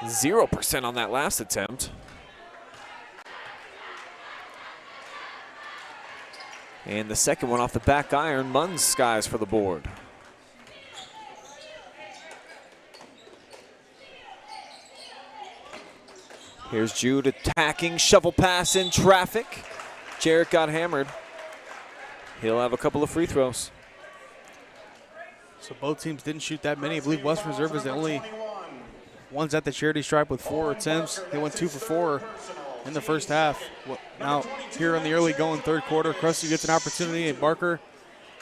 0% on that last attempt. And the second one off the back iron, Munns skies for the board. Here's Jude attacking, shovel pass in traffic. Garret got hammered. He'll have a couple of free throws. So both teams didn't shoot that many. I believe Western Reserve is the only ones at the charity stripe with 4 attempts. They went 2 for 4 in the first half. Now, here in the early going third quarter, Crestview gets an opportunity, and Barker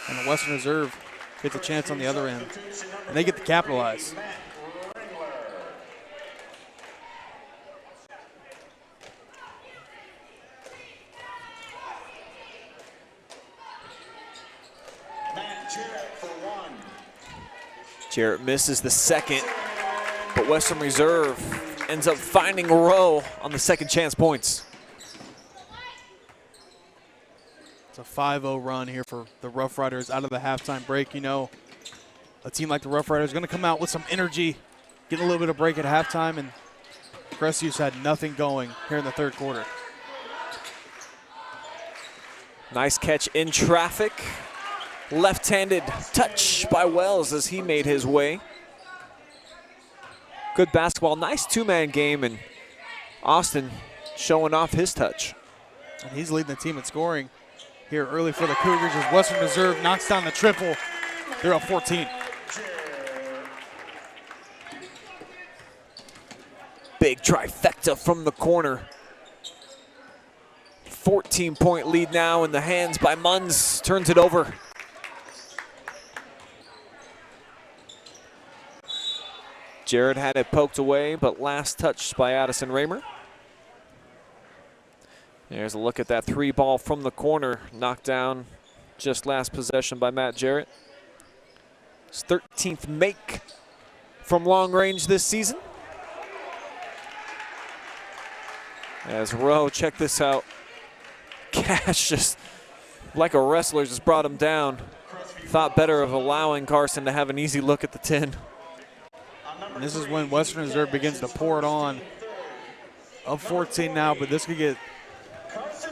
and the Western Reserve gets a chance on the other end. And they get to capitalize. Garret misses the second, but Western Reserve ends up finding a row on the second chance points. It's a 5-0 run here for the Rough Riders out of the halftime break. You know, a team like the Rough Riders is going to come out with some energy, get a little bit of break at halftime, and Crestview's had nothing going here in the third quarter. Nice catch in traffic. Left-handed touch by Wells as he made his way. Good basketball, nice 2-man game, and Austin showing off his touch. And he's leading the team in scoring here early for the Cougars as Western Reserve knocks down the triple. They're up 14. Big trifecta from the corner. 14-point lead now in the hands by Munns. Turns it over. Garret had it poked away, but last touched by Addison Raymer. There's a look at that 3 ball from the corner, knocked down just last possession by Matt Jarrett. His 13th make from long range this season. As Rowe, check this out. Cash just, like a wrestler, just brought him down. Thought better of allowing Carson to have an easy look at the tin. And this is when Western Reserve begins to pour it on. Up 14 now, but this could get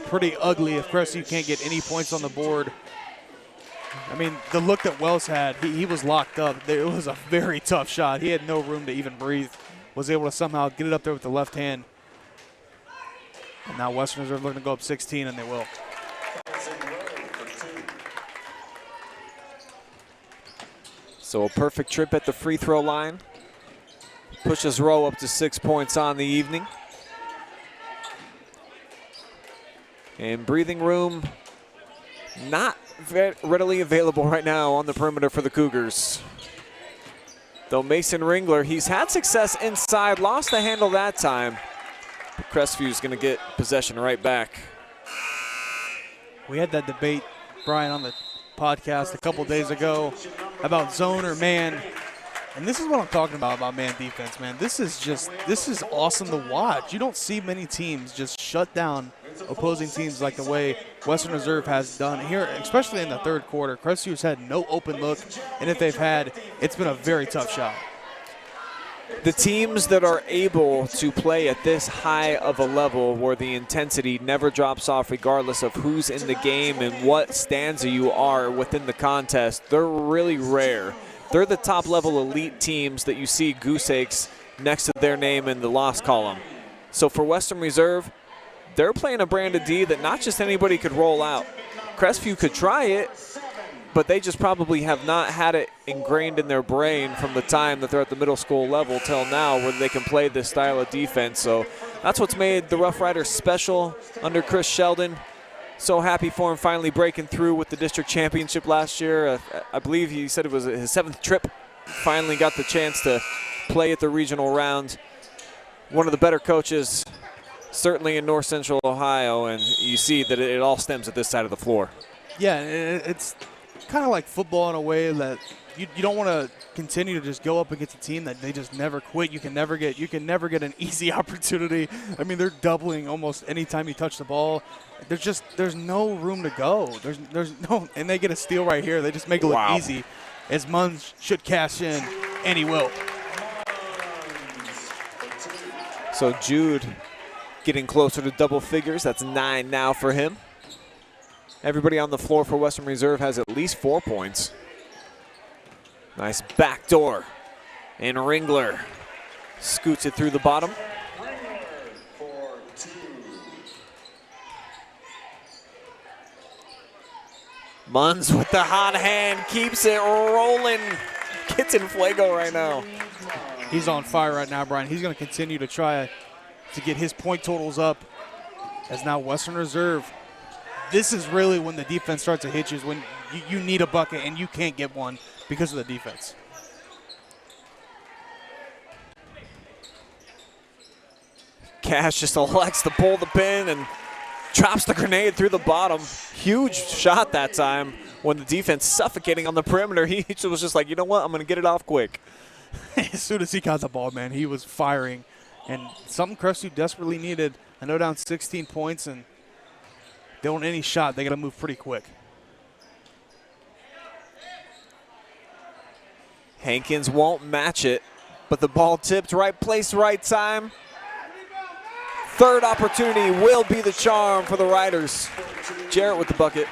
pretty ugly if Crestview can't get any points on the board. I mean, the look that Wells had, he was locked up. It was a very tough shot. He had no room to even breathe. Was able to somehow get it up there with the left hand. And now Western Reserve looking to go up 16, and they will. So a perfect trip at the free throw line. Pushes Rowe up to 6 points on the evening. And breathing room not very readily available right now on the perimeter for the Cougars. Though Mason Ringler, he's had success inside, lost the handle that time. But Crestview's going to get possession right back. We had that debate, Brian, on the podcast a couple days ago about zone or man. And this is what I'm talking about man defense, man. This is awesome to watch. You don't see many teams just shut down opposing teams like the way Western Reserve has done here, especially in the third quarter. Crestview's had no open look, and if they've had, it's been a very tough shot. The teams that are able to play at this high of a level where the intensity never drops off regardless of who's in the game and what stanza you are within the contest, they're really rare. They're the top-level elite teams that you see goose eggs next to their name in the loss column. So for Western Reserve, they're playing a brand of D that not just anybody could roll out. Crestview could try it, but they just probably have not had it ingrained in their brain from the time that they're at the middle school level till now where they can play this style of defense. So that's what's made the Rough Riders special under Chris Sheldon. So happy for him finally breaking through with the district championship last year. I believe he said it was his 7th trip. Finally got the chance to play at the regional round. One of the better coaches, certainly in North Central Ohio, and you see that it all stems at this side of the floor. Yeah, it's kind of like football in a way that you don't want to continue to just go up against a team that they just never quit. You can never get an easy opportunity. I mean, they're doubling almost any time you touch the ball. There's no room to go. There's no, and they get a steal right here. They just make it look easy. As Munns should cash in, and he will. So Jude getting closer to double figures. That's 9 now for him. Everybody on the floor for Western Reserve has at least 4 points. Nice backdoor. And Ringler scoots it through the bottom. Munns with the hot hand, keeps it rolling. Gets in fuego right now. He's on fire right now, Brian. He's going to continue to try to get his point totals up. As now Western Reserve, this is really when the defense starts to hit you, is when you need a bucket and you can't get one because of the defense. Cash just elects to pull the pin and drops the grenade through the bottom. Huge shot that time when the defense suffocating on the perimeter. He was just like, you know what, I'm going to get it off quick. As soon as he got the ball, man, he was firing. And something Crestview desperately needed. I know down 16 points, and they want any shot, they got to move pretty quick. Hankins won't match it, but the ball tipped, right place, right time. Third opportunity will be the charm for the Riders. Jarrett with the bucket.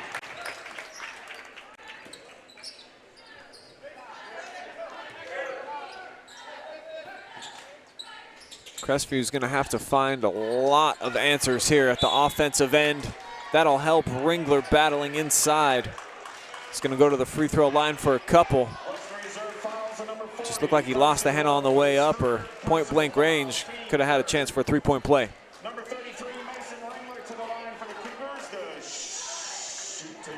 Crestview's going to have to find a lot of answers here at the offensive end. That'll help Ringler battling inside. He's going to go to the free throw line for a couple. Just looked like he lost the handle on the way up, or point blank range. Could have had a chance for a three-point play. Number 33, Mason Ringler to the line for the Cougars to shoot two.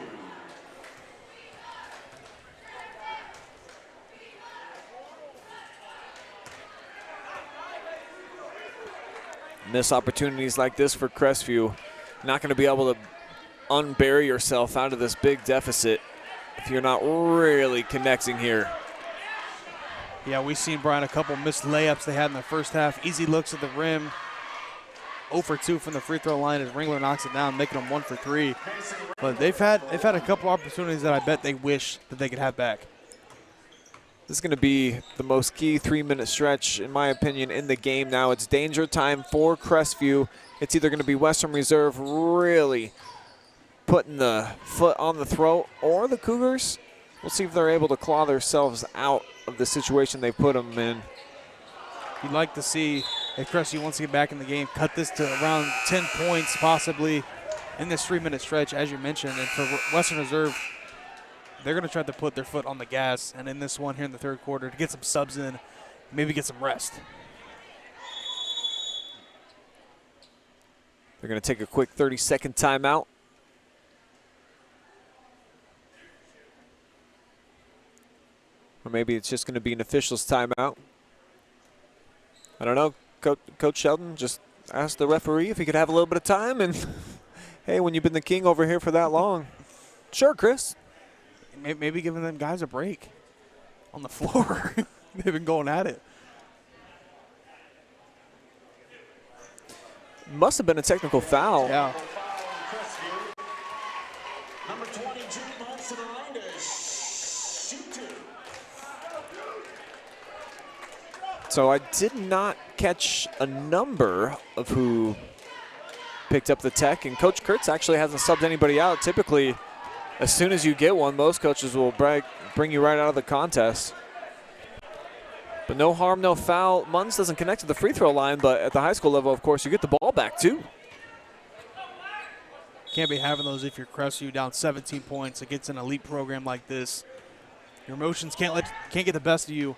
Miss opportunities like this for Crestview. Not going to be able to unbury yourself out of this big deficit if you're not really connecting here. Yeah, we've seen, Brian, a couple missed layups they had in the first half. Easy looks at the rim. 0 for 2 from the free throw line as Ringler knocks it down, making them 1 for 3. But they've had a couple opportunities that I bet they wish that they could have back. This is going to be the most key 3-minute stretch, in my opinion, in the game now. It's danger time for Crestview. It's either going to be Western Reserve really putting the foot on the throat, or the Cougars. We'll see if they're able to claw themselves out of the situation they put them in. You'd like to see, if Crestview wants to get back in the game, cut this to around 10 points possibly in this 3-minute stretch, as you mentioned. And for Western Reserve, they're going to try to put their foot on the gas, and in this one here in the third quarter, to get some subs in, maybe get some rest. They're going to take a quick 30-second timeout. Or maybe it's just going to be an official's timeout. I don't know. Coach Sheldon just asked the referee if he could have a little bit of time. And, hey, when you've been the king over here for that long. Sure, Chris. Maybe giving them guys a break on the floor. They've been going at it. Must have been a technical foul. Yeah. Number 22 moves to the line to shoot 2. So I did not catch a number of who picked up the tech, and Coach Kurtz actually hasn't subbed anybody out. Typically, as soon as you get one, most coaches will bring you right out of the contest. But no harm, no foul. Munns doesn't connect to the free throw line, but at the high school level, of course, you get the ball back too. Can't be having those if you're Crestview down 17 points against an elite program like this. Your emotions can't get the best of you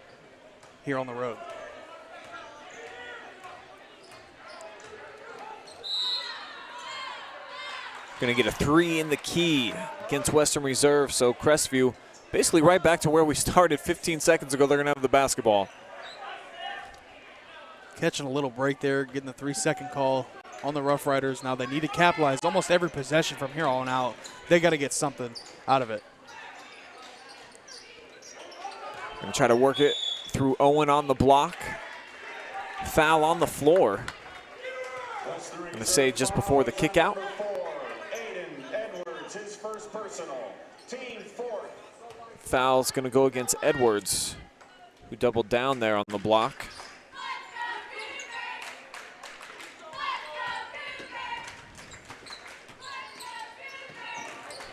here on the road. Going to get a 3 in the key against Western Reserve. So Crestview basically right back to where we started 15 seconds ago. They're going to have the basketball. Catching a little break there, getting the 3-second call on the Rough Riders. Now they need to capitalize almost every possession from here on out. They got to get something out of it. Going to try to work it through Owen on the block. Foul on the floor. I'm going to say just before the kick out. His first personal. Team 4. Foul's going to go against Edwards, who doubled down there on the block.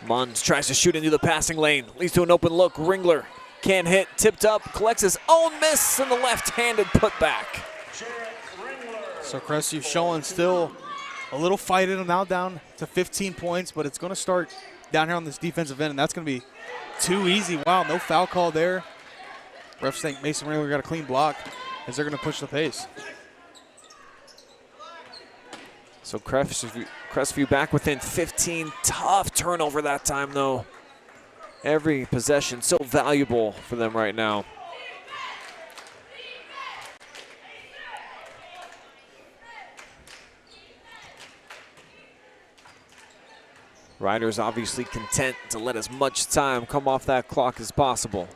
Munns tries to shoot into the passing lane, leads to an open look. Ringler can't hit, tipped up, collects his own miss, and the left-handed putback. So Crestview showing still a little fight in them, now down to 15 points, but it's going to start down here on this defensive end, and that's going to be too easy. Wow, no foul call there. Refs think Mason Ringler got a clean block as they're going to push the pace. So Crestview back within 15. Tough turnover that time, though. Every possession so valuable for them right now. Riders obviously content to let as much time come off that clock as possible.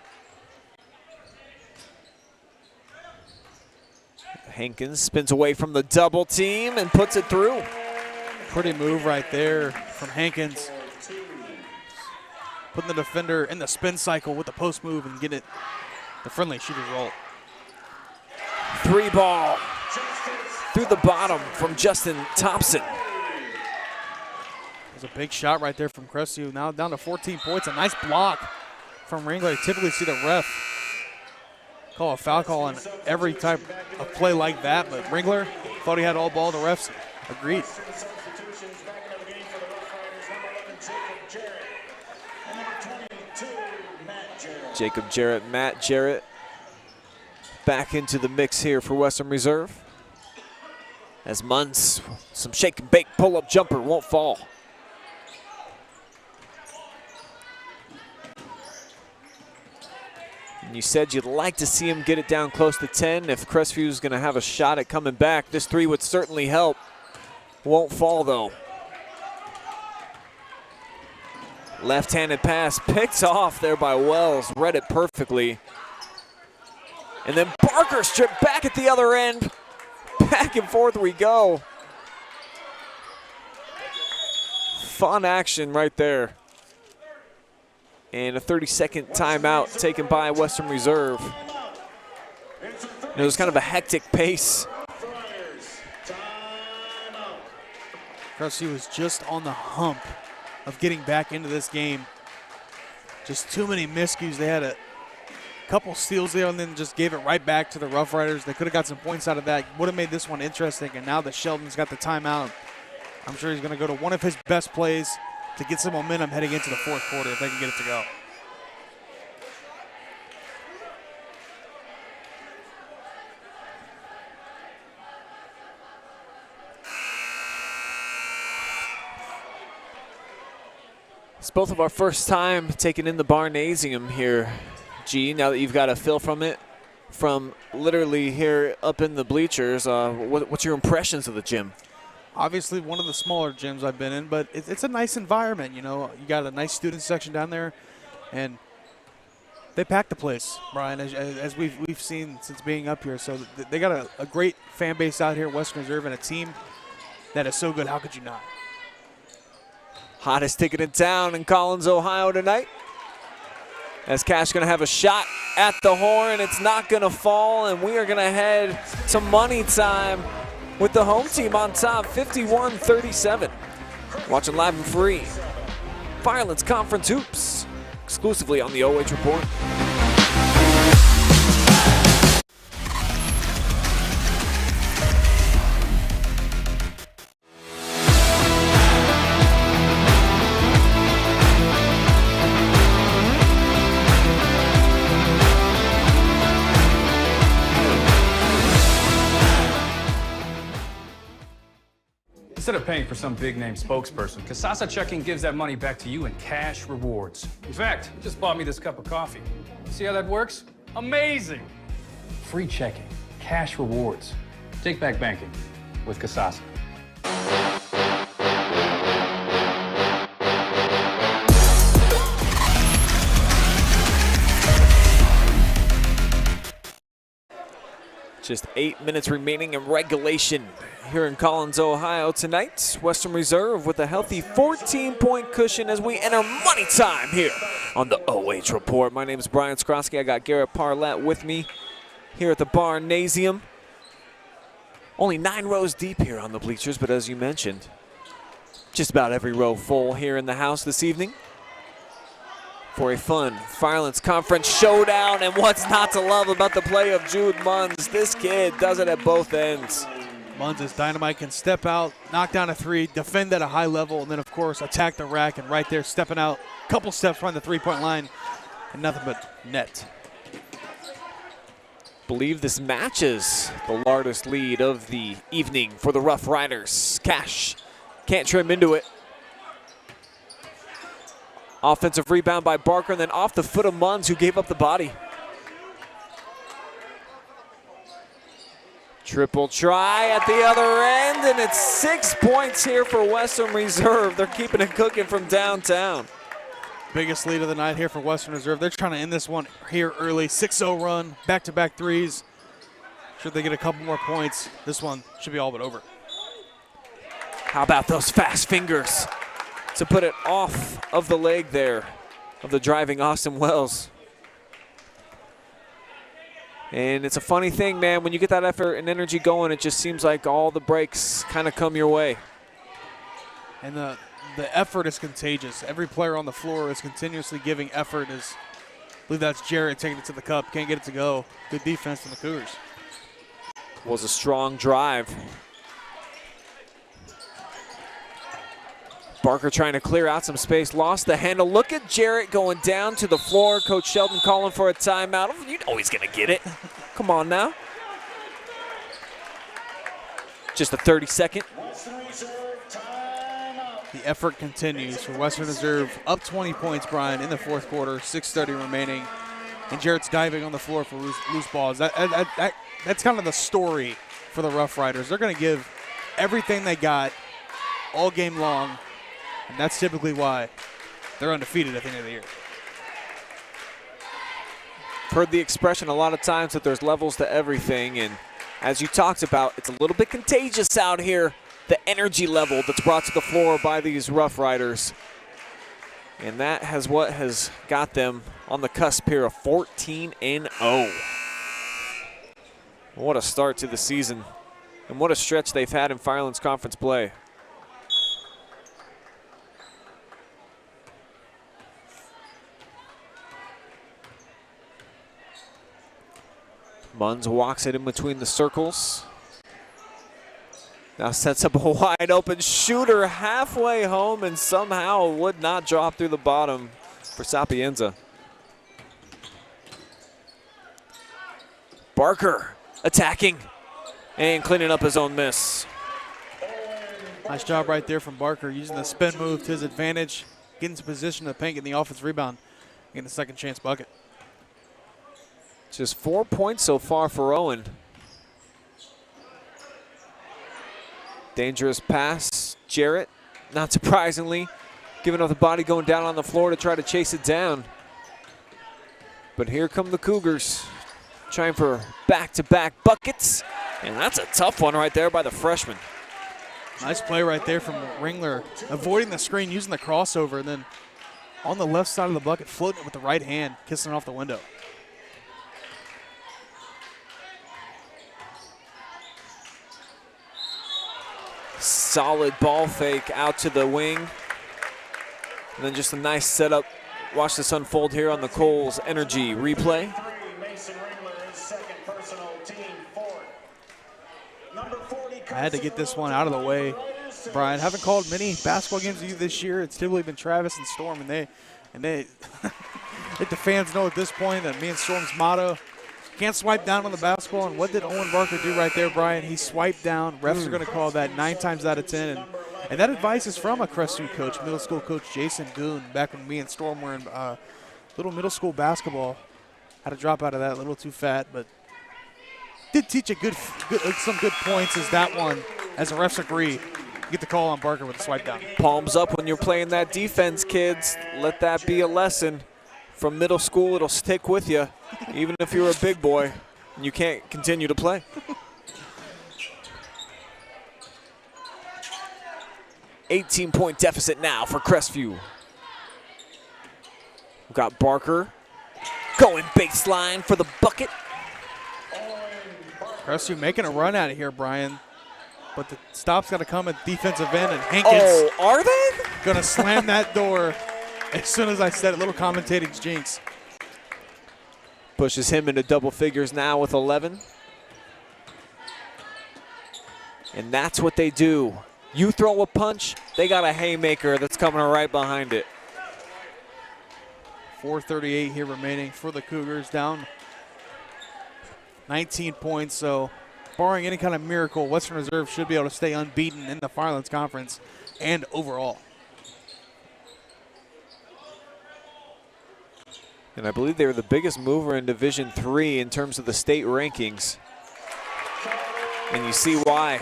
Hankins spins away from the double team and puts it through. Pretty move right there from Hankins. Putting the defender in the spin cycle with the post move and getting it the friendly shooter's roll. 3 ball through the bottom from Justin Thompson. There's a big shot right there from Crestview. Now down to 14 points. A nice block from Ringler. You typically see the ref call a foul call on every type of play like that, but Ringler thought he had all ball. The refs agreed. Jacob Jarrett, Matt Jarrett back into the mix here for Western Reserve. As Munns, some shake and bake pull-up jumper won't fall. And you said you'd like to see him get it down close to 10. If Crestview is going to have a shot at coming back, this 3 would certainly help. Won't fall, though. Left-handed pass picked off there by Wells. Read it perfectly. And then Barker stripped back at the other end. Back and forth we go. Fun action right there. And a 30-second timeout taken by Western Reserve. And it was kind of a hectic pace. Crestview was just on the hump of getting back into this game. Just too many miscues. They had a couple steals there and then just gave it right back to the Rough Riders. They could have got some points out of that. Would have made this one interesting. And now that Sheldon's got the timeout, I'm sure he's going to go to one of his best plays to get some momentum heading into the fourth quarter if they can get it to go. It's both of our first time taking in the Barnasium here, G, now that you've got a feel from it, from literally here up in the bleachers. What's your impressions of the gym? Obviously one of the smaller gyms I've been in, but it's a nice environment. You know, you got a nice student section down there, and they pack the place, Brian, as we've seen since being up here. So they got a great fan base out here at Western Reserve and a team that is so good. How could you not? Hottest ticket in town in Collins, Ohio tonight. As Cash going to have a shot at the horn. It's not going to fall, and we are going to head to money time with the home team on top, 51-37. Watching live and free. Firelands Conference Hoops, exclusively on the OH Report. Instead of paying for some big-name spokesperson, Kasasa Checking gives that money back to you in cash rewards. In fact, you just bought me this cup of coffee. See how that works? Amazing! Free checking, cash rewards. Take back banking with Kasasa. Just 8 minutes remaining in regulation here in Collins, Ohio tonight. Western Reserve with a healthy 14-point cushion as we enter money time here on the OH Report. My name is Brian Skowronski. I got Garret Parlett with me here at the Barnasium. Only 9 rows deep here on the bleachers, but as you mentioned, just about every row full here in the house this evening for a fun Firelands Conference showdown. And what's not to love about the play of Jude Munns? This kid does it at both ends. Munns is dynamite, can step out, knock down a three, defend at a high level, and then, of course, attack the rack. And right there, stepping out, couple steps behind the three-point line, and nothing but net. Believe this matches the largest lead of the evening for the Rough Riders. Cash can't trim into it. Offensive rebound by Barker, and then off the foot of Munns, who gave up the body. Triple try at the other end, and it's 6 points here for Western Reserve. They're keeping it cooking from downtown. Biggest lead of the night here for Western Reserve. They're trying to end this one here early. 6-0 run, back-to-back threes. Should they get a couple more points, this one should be all but over. How about those fast fingers to put it off of the leg there of the driving Austin Wells. And it's a funny thing, man, when you get that effort and energy going, it just seems like all the breaks kind of come your way. And the effort is contagious. Every player on the floor is continuously giving effort. I believe that's Garret taking it to the cup, can't get it to go. Good defense from the Cougars. Was a strong drive. Barker trying to clear out some space, lost the handle. Look at Garret going down to the floor. Coach Sheldon calling for a timeout. You know he's going to get it. Come on now. Just a 30-second. The effort continues for Western Reserve. Up 20 points, Brian, in the fourth quarter, 6:30 remaining. And Jarrett's diving on the floor for loose balls. That's kind of the story for the Rough Riders. They're going to give everything they got all game long. And that's typically why they're undefeated at the end of the year. Heard the expression a lot of times that there's levels to everything, and as you talked about, it's a little bit contagious out here, the energy level that's brought to the floor by these Rough Riders. And that has what has got them on the cusp here of 14-0. What a start to the season, and what a stretch they've had in Firelands Conference play. Munns walks it in between the circles. Now sets up a wide open shooter halfway home and somehow would not drop through the bottom for Sapienza. Barker attacking and cleaning up his own miss. Nice job right there from Barker, using the spin move to his advantage, getting into position to the paint, getting the offensive rebound, getting the second chance bucket. Just 4 points so far for Owen. Dangerous pass, Garret, not surprisingly, giving up the body, going down on the floor to try to chase it down. But here come the Cougars, trying for back-to-back buckets, and that's a tough one right there by the freshman. Nice play right there from Ringler, avoiding the screen, using the crossover, and then on the left side of the bucket, floating it with the right hand, kissing it off the window. Solid ball fake out to the wing. And then just a nice setup. Watch this unfold here on the Coles Energy replay. I had to get this one out of the way, Brian. Haven't called many basketball games with you this year. It's typically been Travis and Storm, and they let the fans know at this point that me and Storm's motto: can't swipe down on the basketball. And what did Owen Barker do right there, Brian? He swiped down. Refs are going to call that 9 times out of 10. And that advice is from a Crestview coach, middle school coach Jason Goon, back when me and Storm were in little middle school basketball. Had to drop out of that, a little too fat, but did teach some good points as that one, as the refs agree. You get the call on Barker with the swipe down. Palms up when you're playing that defense, kids. Let that be a lesson. From middle school, it'll stick with you, even if you're a big boy and you can't continue to play. $18-point deficit now for Crestview. We've got Barker going baseline for the bucket. Crestview making a run out of here, Brian. But the stop's got to come at defensive end, and Hankins are they? Going to slam that door as soon as I said it. Little commentating's jinx. Pushes him into double figures now with 11. And that's what they do. You throw a punch, they got a haymaker that's coming right behind it. 4:38 here remaining for the Cougars, down 19 points. So barring any kind of miracle, Western Reserve should be able to stay unbeaten in the Firelands Conference and overall. And I believe they were the biggest mover in Division III in terms of the state rankings. And you see why.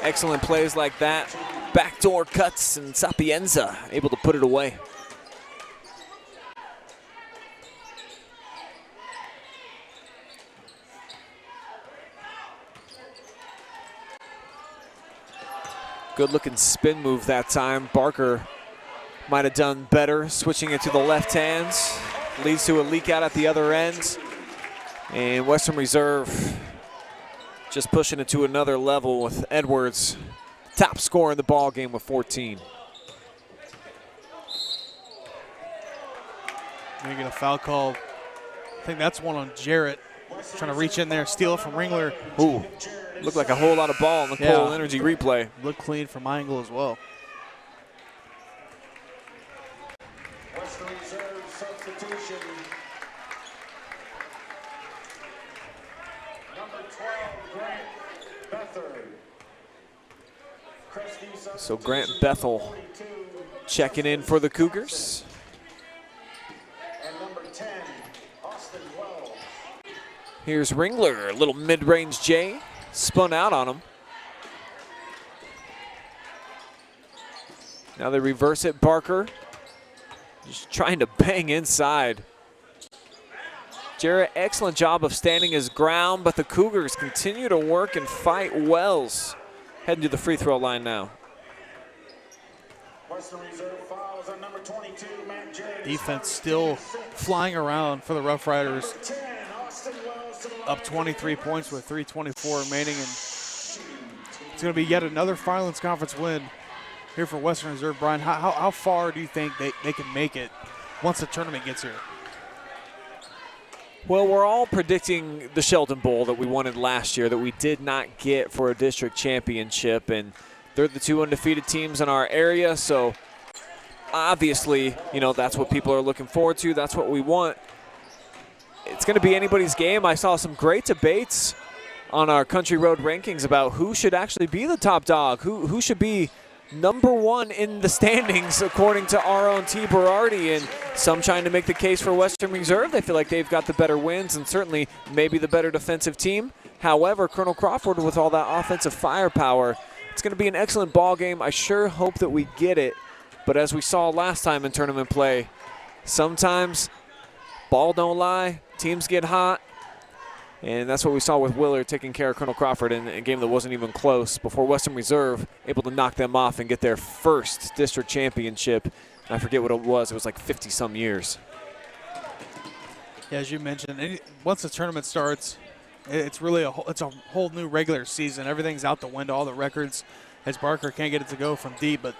Excellent plays like that. Backdoor cuts, and Sapienza able to put it away. Good looking spin move that time. Barker might have done better, switching it to the left hands. Leads to a leak out at the other end. And Western Reserve just pushing it to another level with Edwards, top scorer in the ball game with 14. Gonna get a foul call. I think that's one on Garret. Trying to reach in there, steal it from Ringler. Ooh, looked like a whole lot of ball in the Cole Energy replay. Looked clean from my angle as well. Western Reserve substitution. Number 12, Grant Bethel. So Grant Bethel checking in for the Cougars. And number 10, Austin Wells. Here's Ringler, a little mid-range J, spun out on him. Now they reverse it, Barker. Just trying to bang inside. Garret, excellent job of standing his ground, but the Cougars continue to work and fight. Wells heading to the free throw line now. Western Reserve fouls on number 22, Matt Jarrett. Defense still flying around for the Rough Riders. 10, Austin Wells to the line. Up 23 points with 3:24 remaining, and it's going to be yet another Firelands Conference win here for Western Reserve. Brian, how far do you think they can make it once the tournament gets here? Well, we're all predicting the Sheldon Bowl that we wanted last year that we did not get for a district championship, and they're the two undefeated teams in our area, so obviously, you know, that's what people are looking forward to. That's what we want. It's going to be anybody's game. I saw some great debates on our Country Road rankings about who should actually be the top dog, who should be number one in the standings according to our own T. Berardi, and some trying to make the case for Western Reserve. They feel like they've got the better wins and certainly maybe the better defensive team. However, Colonel Crawford with all that offensive firepower, it's going to be an excellent ball game. I sure hope that we get it, but as we saw last time in tournament play, sometimes ball don't lie, teams get hot, and that's what we saw with Willard taking care of Colonel Crawford in a game that wasn't even close before Western Reserve able to knock them off and get their first district championship. I forget what it was like 50-some years. Yeah, as you mentioned, once the tournament starts, it's really a whole new regular season. Everything's out the window, all the records, as Barker can't get it to go from deep, but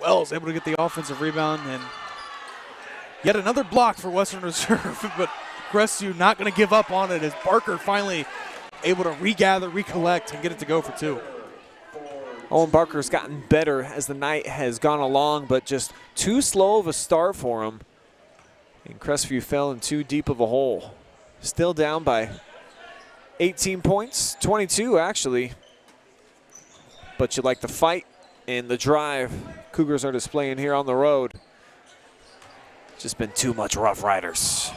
Wells able to get the offensive rebound, and yet another block for Western Reserve, but Crestview not going to give up on it as Barker finally able to regather, recollect, and get it to go for two. Owen Barker's gotten better as the night has gone along, but just too slow of a start for him. And Crestview fell in too deep of a hole. Still down by 18 points, 22 actually. But you like the fight and the drive Cougars are displaying here on the road. Just been too much Rough Riders.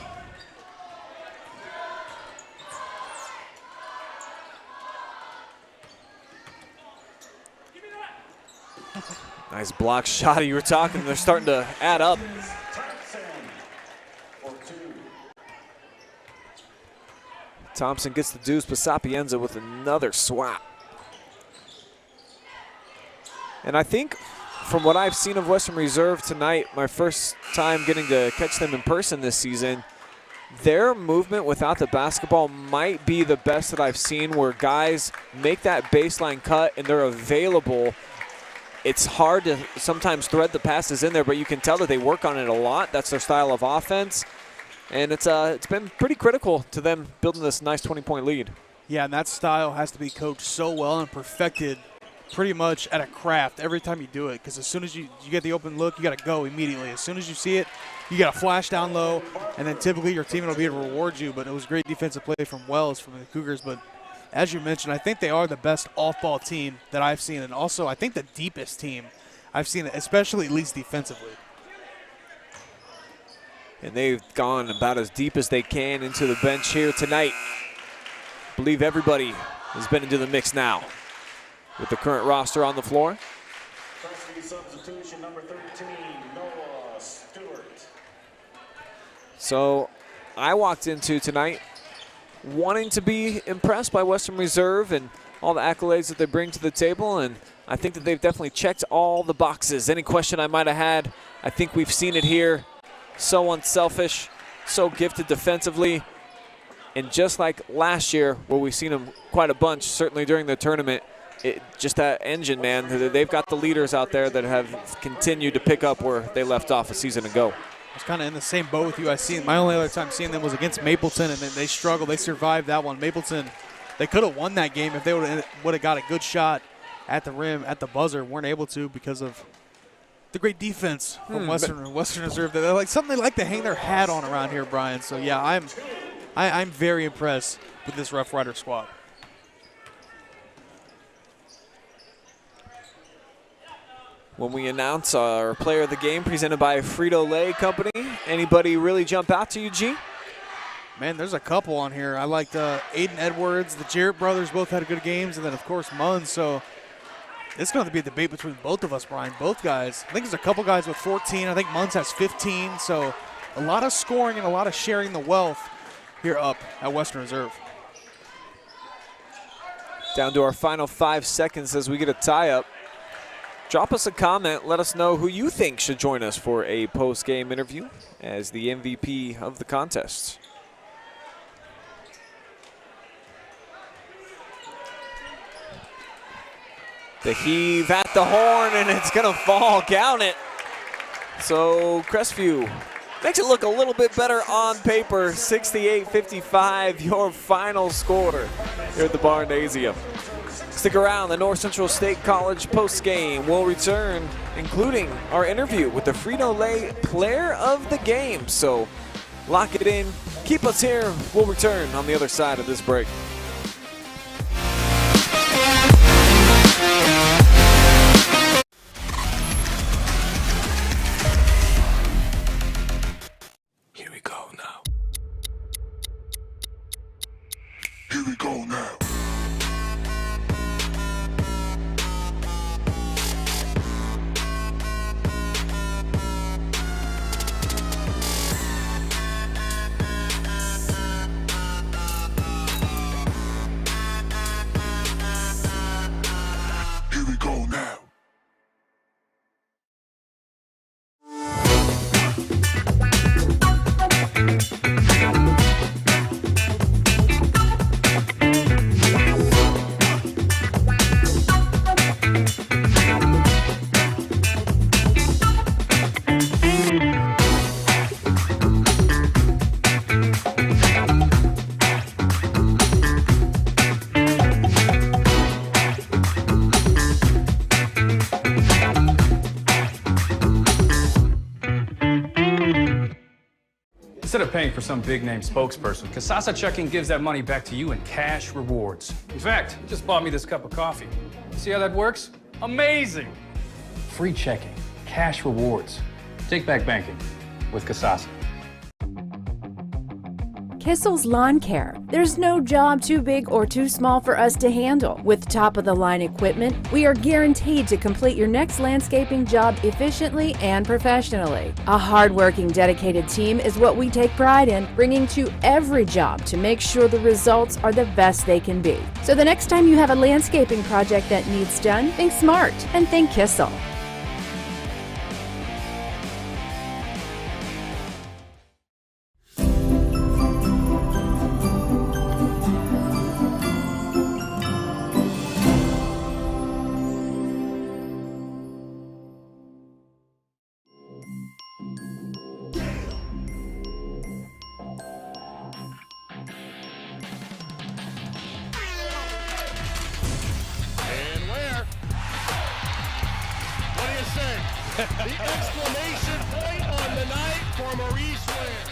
Nice block shot. You were talking, they're starting to add up. Thompson gets the deuce, but Sapienza with another swap. And I think from what I've seen of Western Reserve tonight, my first time getting to catch them in person this season, their movement without the basketball might be the best that I've seen, where guys make that baseline cut and they're available. It's hard to sometimes thread the passes in there, but you can tell that they work on it a lot. That's their style of offense. And it's been pretty critical to them building this nice 20-point lead. Yeah, and that style has to be coached so well and perfected pretty much at a craft every time you do it, because as soon as you get the open look, you got to go immediately. As soon as you see it, you got to flash down low, and then typically your team will be able to reward you. But it was great defensive play from Wells from the Cougars. But as you mentioned, I think they are the best off-ball team that I've seen, and also I think the deepest team I've seen, especially at least defensively. And they've gone about as deep as they can into the bench here tonight. I believe everybody has been into the mix now with the current roster on the floor. Substitution number 13, Noah Stewart. So I walked into tonight wanting to be impressed by Western Reserve and all the accolades that they bring to the table, and I think that they've definitely checked all the boxes. Any question I might have had, I think we've seen it here. So unselfish, so gifted defensively, and just like last year where we've seen them quite a bunch, certainly during the tournament, just that engine, man. They've got the leaders out there that have continued to pick up where they left off a season ago. I was kind of in the same boat with you. My only other time seeing them was against Mapleton, and then they struggled. They survived that one. Mapleton, they could have won that game if they would have got a good shot at the rim, at the buzzer. Weren't able to because of the great defense from Western Reserve. They're like something they like to hang their hat on around here, Brian. So yeah, I'm very impressed with this Rough Rider squad. When we announce our player of the game presented by Frito Lay Company, anybody really jump out to you, G? Man, there's a couple on here. I liked Hayden Edwards. The Jarrett brothers both had good games, and then, of course, Munn. So It's going to be a debate between both of us, Brian. Both guys. I think there's a couple guys with 14. I think Munz has 15. So a lot of scoring and a lot of sharing the wealth here up at Western Reserve. Down to our final 5 seconds as we get a tie-up. Drop us a comment. Let us know who you think should join us for a post-game interview as the MVP of the contest. The heave at the horn, and it's going to fall. Count it. So Crestview makes it look a little bit better on paper. 68-55, your final score here at the Barnasium. Stick around. The North Central State College post-game will return, including our interview with the Frito Lay player of the game. So lock it in. Keep us here. We'll return on the other side of this break. Here we go now. Here we go now. Here we go now. Instead of paying for some big-name spokesperson, Kasasa Checking gives that money back to you in cash rewards. In fact, you just bought me this cup of coffee. See how that works? Amazing! Free checking, cash rewards. Take back banking with Kasasa. Kissel's Lawn Care. There's no job too big or too small for us to handle. With top-of-the-line equipment, we are guaranteed to complete your next landscaping job efficiently and professionally. A hard-working, dedicated team is what we take pride in, bringing to every job to make sure the results are the best they can be. So the next time you have a landscaping project that needs done, think smart and think Kissel. And where? What do you say? The exclamation point on the night for Maurice Ware.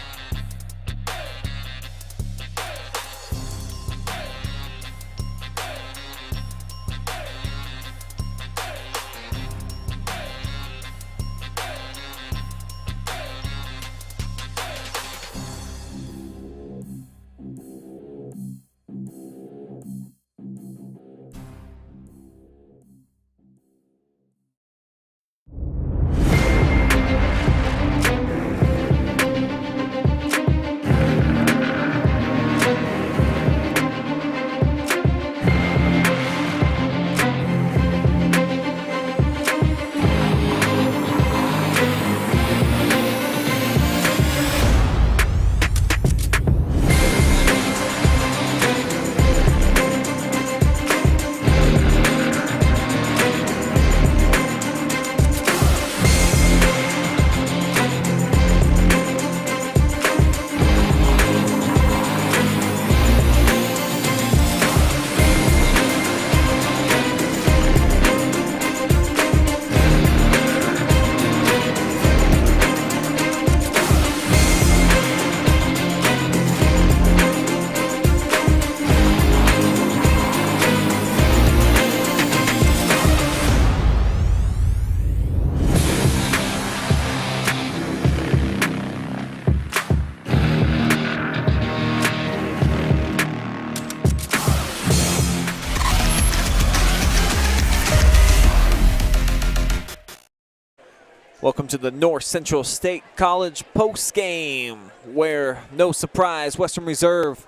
Welcome to the North Central State College postgame, where, no surprise, Western Reserve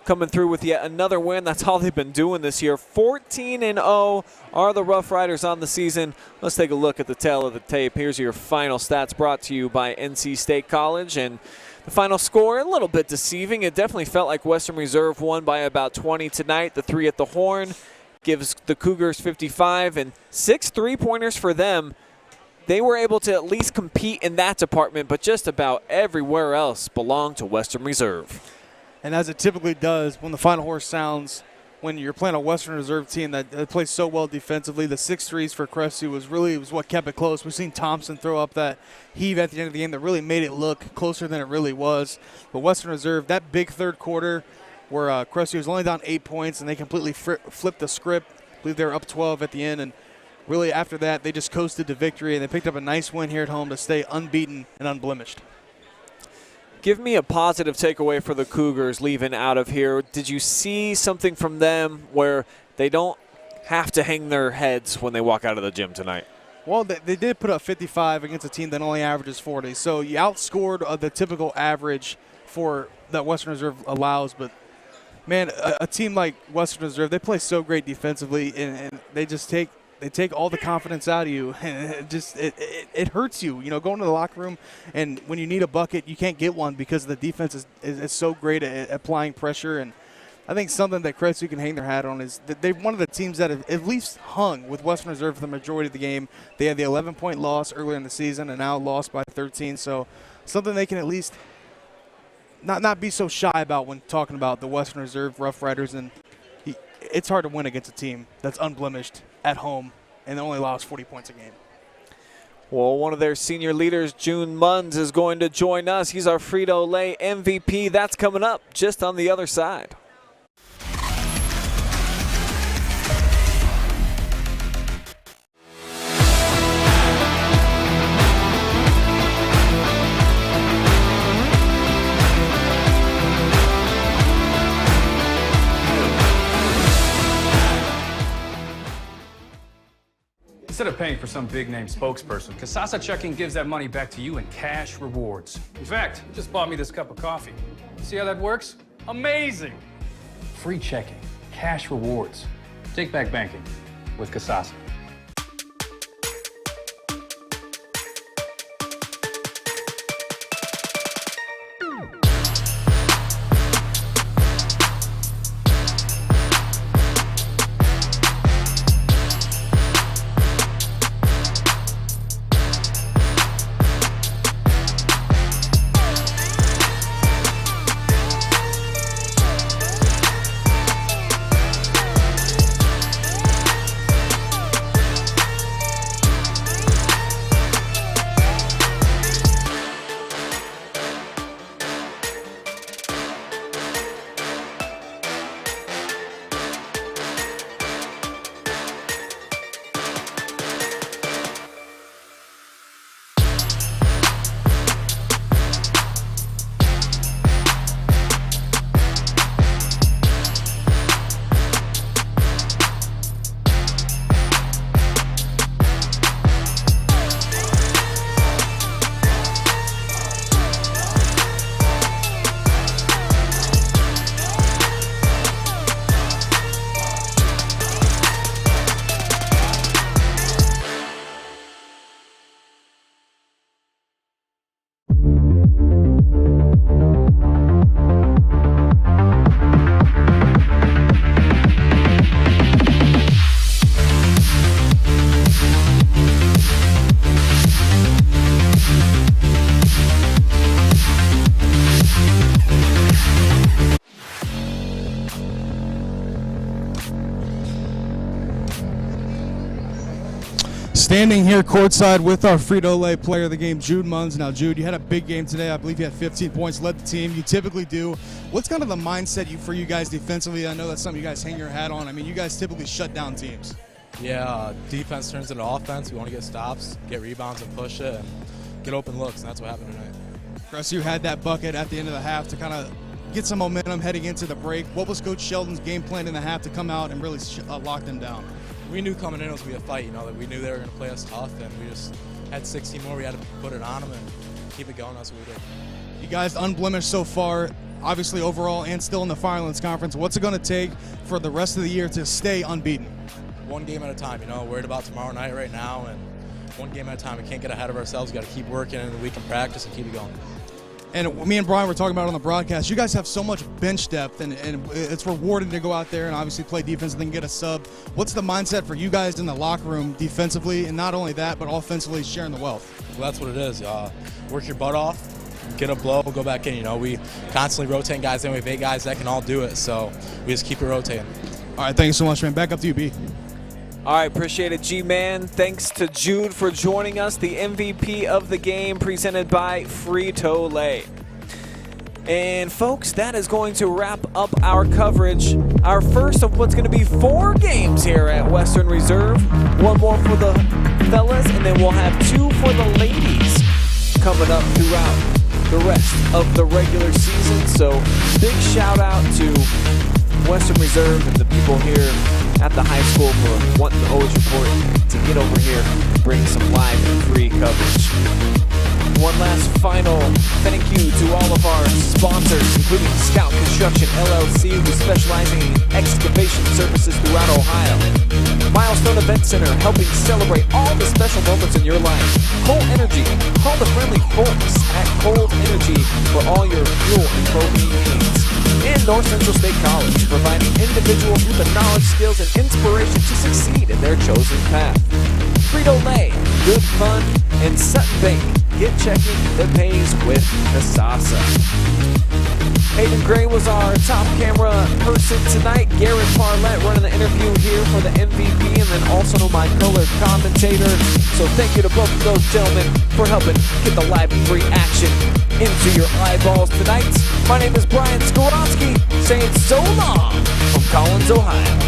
coming through with yet another win. That's all they've been doing this year. 14-0 are the Rough Riders on the season. Let's take a look at the tail of the tape. Here's your final stats brought to you by NC State College. And the final score, a little bit deceiving. It definitely felt like Western Reserve won by about 20 tonight. The 3 at the horn gives the Cougars 55, and 6 3-pointers for them. They were able to at least compete in that department, but just about everywhere else belonged to Western Reserve. And as it typically does, when the final horse sounds, when you're playing a Western Reserve team that plays so well defensively, the 6 threes for Crestview was what kept it close. We've seen Thompson throw up that heave at the end of the game that really made it look closer than it really was. But Western Reserve, that big third quarter where Crestview was only down 8 points and they completely flipped the script. I believe they were up 12 at the end, and really after that they just coasted to victory, and they picked up a nice win here at home to stay unbeaten and unblemished. Give me a positive takeaway for the Cougars leaving out of here. Did you see something from them where they don't have to hang their heads when they walk out of the gym tonight? Well, they did put up 55 against a team that only averages 40. So you outscored the typical average for that Western Reserve allows. But, man, a team like Western Reserve, they play so great defensively, and they just take all the confidence out of you, and it hurts you, going to the locker room, and when you need a bucket, you can't get one because the defense is so great at applying pressure. And I think something that Crestview can hang their hat on is that they're one of the teams that have at least hung with Western Reserve for the majority of the game. They had the 11-point loss earlier in the season and now lost by 13, so something they can at least not be so shy about when talking about the Western Reserve Rough Riders. And it's hard to win against a team that's unblemished at home and only allows 40 points a game. Well, one of their senior leaders, June Munns, is going to join us. He's our Frito Lay MVP. That's coming up just on the other side. Instead of paying for some big-name spokesperson, Kasasa Checking gives that money back to you in cash rewards. In fact, you just bought me this cup of coffee. See how that works? Amazing! Free checking, cash rewards. Take back banking with Kasasa. Standing here courtside with our Frito Lay player of the game, Jude Munns. Now, Jude, you had a big game today. I believe you had 15 points, led the team. You typically do. What's kind of the mindset for you guys defensively? I know that's something you guys hang your hat on. I mean, you guys typically shut down teams. Yeah, defense turns into offense. We want to get stops, get rebounds, and push it, and get open looks, and that's what happened tonight. Crestview had that bucket at the end of the half to kind of get some momentum heading into the break. What was Coach Sheldon's game plan in the half to come out and really lock them down? We knew coming in it was going to be a fight, that we knew they were going to play us tough, and we just had 16 more. We had to put it on them and keep it going. That's what we did. You guys unblemished so far, obviously overall and still in the Firelands Conference. What's it going to take for the rest of the year to stay unbeaten? One game at a time, worried about tomorrow night right now, and one game at a time. We can't get ahead of ourselves. We got to keep working in the week and practice and keep it going. And me and Brian were talking about it on the broadcast. You guys have so much bench depth, and it's rewarding to go out there and obviously play defense and then get a sub. What's the mindset for you guys in the locker room defensively, and not only that, but offensively sharing the wealth? Well, that's what it is. Work your butt off, get a blow, go back in. We constantly rotate guys in. We have 8 guys that can all do it, so we just keep it rotating. All right, thank you so much, man. Back up to you, B. All right, appreciate it, G-Man. Thanks to Jude for joining us, the MVP of the game presented by Frito Lay. And folks, that is going to wrap up our coverage. Our first of what's going to be 4 games here at Western Reserve. 1 more for the fellas, and then we'll have 2 for the ladies coming up throughout the rest of the regular season. So big shout out to Western Reserve and the people here at the high school for wanting the OH.REPORT to get over here and bring some live and free coverage. One last final thank you to all of our sponsors, including Construction LLC, who's specializing in excavation services throughout Ohio. Milestone Event Center, helping celebrate all the special moments in your life. Cold Energy, call the friendly folks at Cold Energy for all your fuel and propane needs. And North Central State College, providing individuals with the knowledge, skills, and inspiration to succeed in their chosen path. Frito Lay, good fun, and Sutton Bank, get checking that pays with the Sasa. Hayden Gray was our top camera person tonight. Garret Parlett running the interview here for the MVP, and then also my color commentator. So thank you to both of those gentlemen for helping get the live and free action into your eyeballs tonight. My name is Brian Skowronski, saying so long from Collins, Ohio.